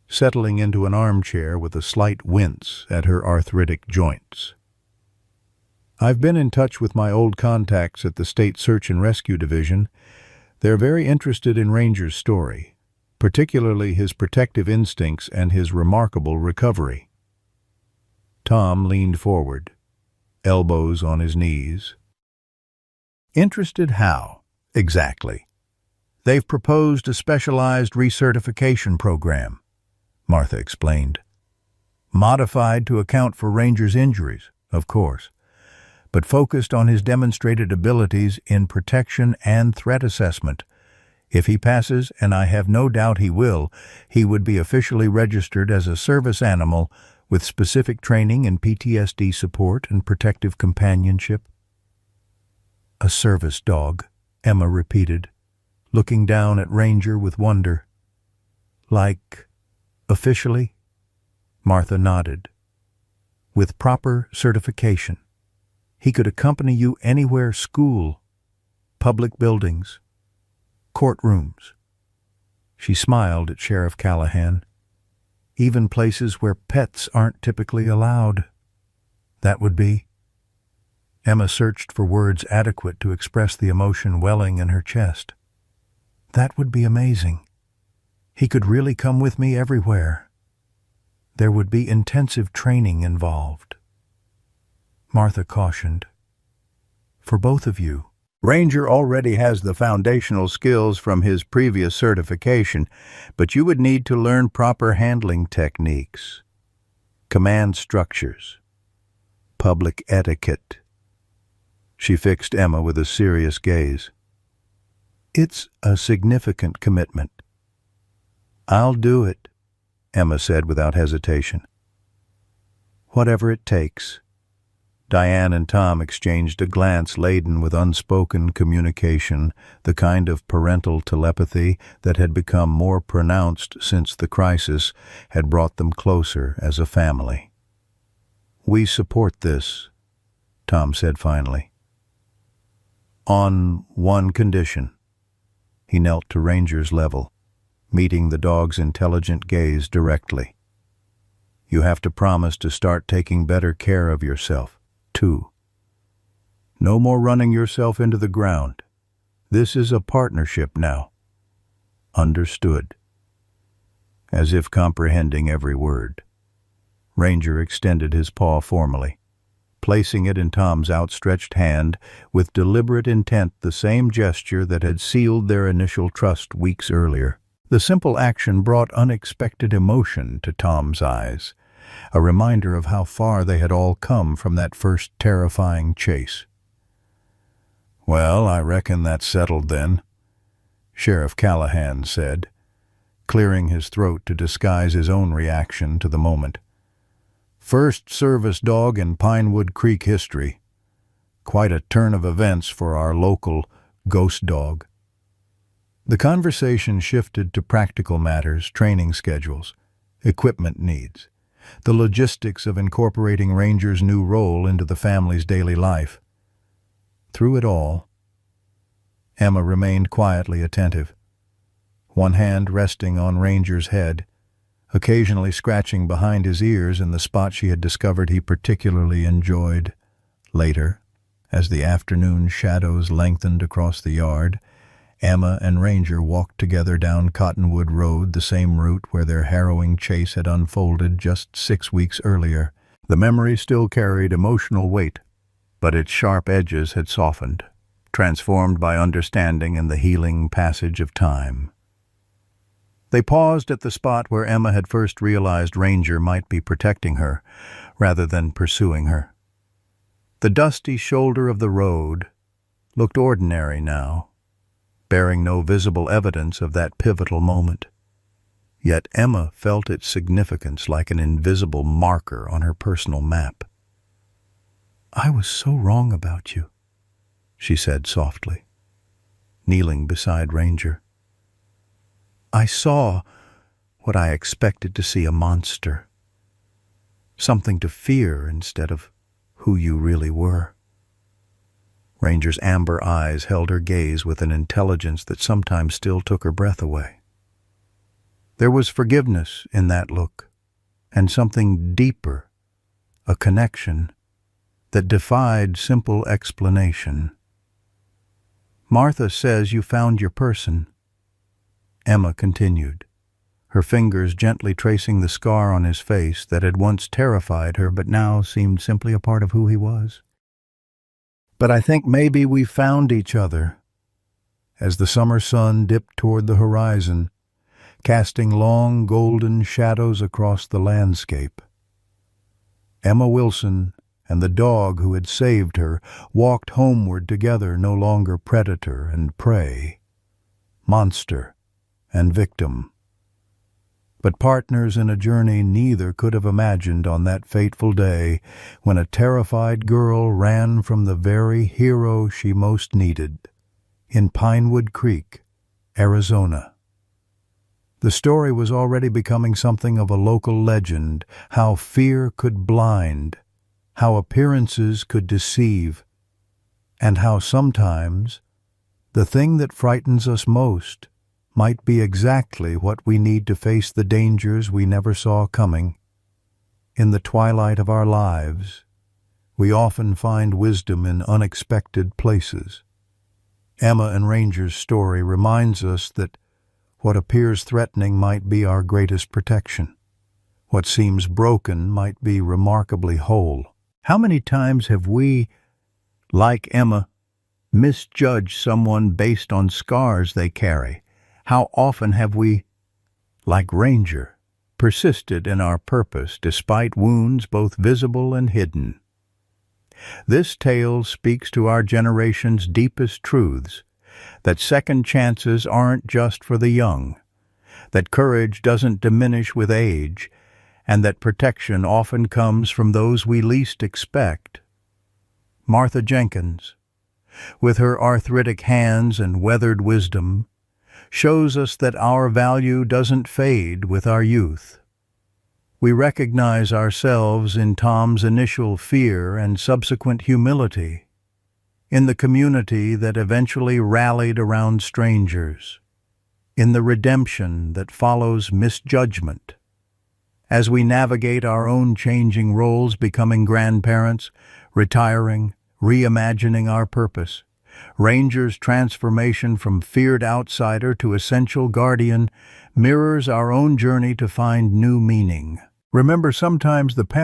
settling into an armchair with a slight wince at her arthritic joints. "I've been in touch with my old contacts at the State Search and Rescue Division. They're very interested in Ranger's story, particularly his protective instincts and his remarkable recovery." Tom leaned forward, elbows on his knees. "Interested how, exactly?" "They've proposed a specialized recertification program," Martha explained. "Modified to account for Ranger's injuries, of course, but focused on his demonstrated abilities in protection and threat assessment. If he passes, and I have no doubt he will, he would be officially registered as a service animal with specific training in PTSD support and protective companionship." "A service dog," Emma repeated, looking down at Ranger with wonder. "Like, officially?" Martha nodded. "With proper certification. He could accompany you anywhere: school, public buildings, courtrooms." She smiled at Sheriff Callahan. "Even places where pets aren't typically allowed." "That would be—" Emma searched for words adequate to express the emotion welling in her chest. "That would be amazing. He could really come with me everywhere. There would be intensive training involved." Martha cautioned. "For both of you. Ranger already has the foundational skills from his previous certification, but you would need to learn proper handling techniques, command structures, public etiquette." She fixed Emma with a serious gaze. "It's a significant commitment." "I'll do it," Emma said without hesitation. "Whatever it takes." Diane and Tom exchanged a glance laden with unspoken communication, the kind of parental telepathy that had become more pronounced since the crisis had brought them closer as a family. "We support this," Tom said finally. "On one condition." He knelt to Ranger's level, meeting the dog's intelligent gaze directly. "You have to promise to start taking better care of yourself, too. No more running yourself into the ground. This is a partnership now. Understood?" As if comprehending every word, Ranger extended his paw formally, placing it in Tom's outstretched hand with deliberate intent, the same gesture that had sealed their initial trust weeks earlier. The simple action brought unexpected emotion to Tom's eyes, a reminder of how far they had all come from that first terrifying chase. "Well, I reckon that's settled then," Sheriff Callahan said, clearing his throat to disguise his own reaction to the moment. "First service dog in Pinewood Creek history. Quite a turn of events for our local ghost dog." The conversation shifted to practical matters: training schedules, equipment needs, the logistics of incorporating Ranger's new role into the family's daily life. Through it all, Emma remained quietly attentive, one hand resting on Ranger's head, occasionally scratching behind his ears in the spot she had discovered he particularly enjoyed. Later, as the afternoon shadows lengthened across the yard, Emma and Ranger walked together down Cottonwood Road, the same route where their harrowing chase had unfolded just 6 weeks earlier. The memory still carried emotional weight, but its sharp edges had softened, transformed by understanding and the healing passage of time. They paused at the spot where Emma had first realized Ranger might be protecting her, rather than pursuing her. The dusty shoulder of the road looked ordinary now, bearing no visible evidence of that pivotal moment. Yet Emma felt its significance like an invisible marker on her personal map. "I was so wrong about you," she said softly, kneeling beside Ranger. "I saw what I expected to see, a monster. Something to fear instead of who you really were." Ranger's amber eyes held her gaze with an intelligence that sometimes still took her breath away. There was forgiveness in that look, and something deeper, a connection that defied simple explanation. "Martha says you found your person," Emma continued, her fingers gently tracing the scar on his face that had once terrified her but now seemed simply a part of who he was. "But I think maybe we found each other." As the summer sun dipped toward the horizon, casting long golden shadows across the landscape, Emma Wilson and the dog who had saved her walked homeward together, no longer predator and prey, monster and victim, but partners in a journey neither could have imagined on that fateful day when a terrified girl ran from the very hero she most needed, in Pinewood Creek, Arizona. The story was already becoming something of a local legend, how fear could blind, how appearances could deceive, and how sometimes the thing that frightens us most might be exactly what we need to face the dangers we never saw coming. In the twilight of our lives, we often find wisdom in unexpected places. Emma and Ranger's story reminds us that what appears threatening might be our greatest protection. What seems broken might be remarkably whole. How many times have we, like Emma, misjudged someone based on scars they carry? How often have we, like Ranger, persisted in our purpose despite wounds both visible and hidden? This tale speaks to our generation's deepest truths, that second chances aren't just for the young, that courage doesn't diminish with age, and that protection often comes from those we least expect. Martha Jenkins, with her arthritic hands and weathered wisdom, shows us that our value doesn't fade with our youth. We recognize ourselves in Tom's initial fear and subsequent humility, in the community that eventually rallied around strangers, in the redemption that follows misjudgment. As we navigate our own changing roles, becoming grandparents, retiring, reimagining our purpose, Ranger's transformation from feared outsider to essential guardian mirrors our own journey to find new meaning. Remember, sometimes the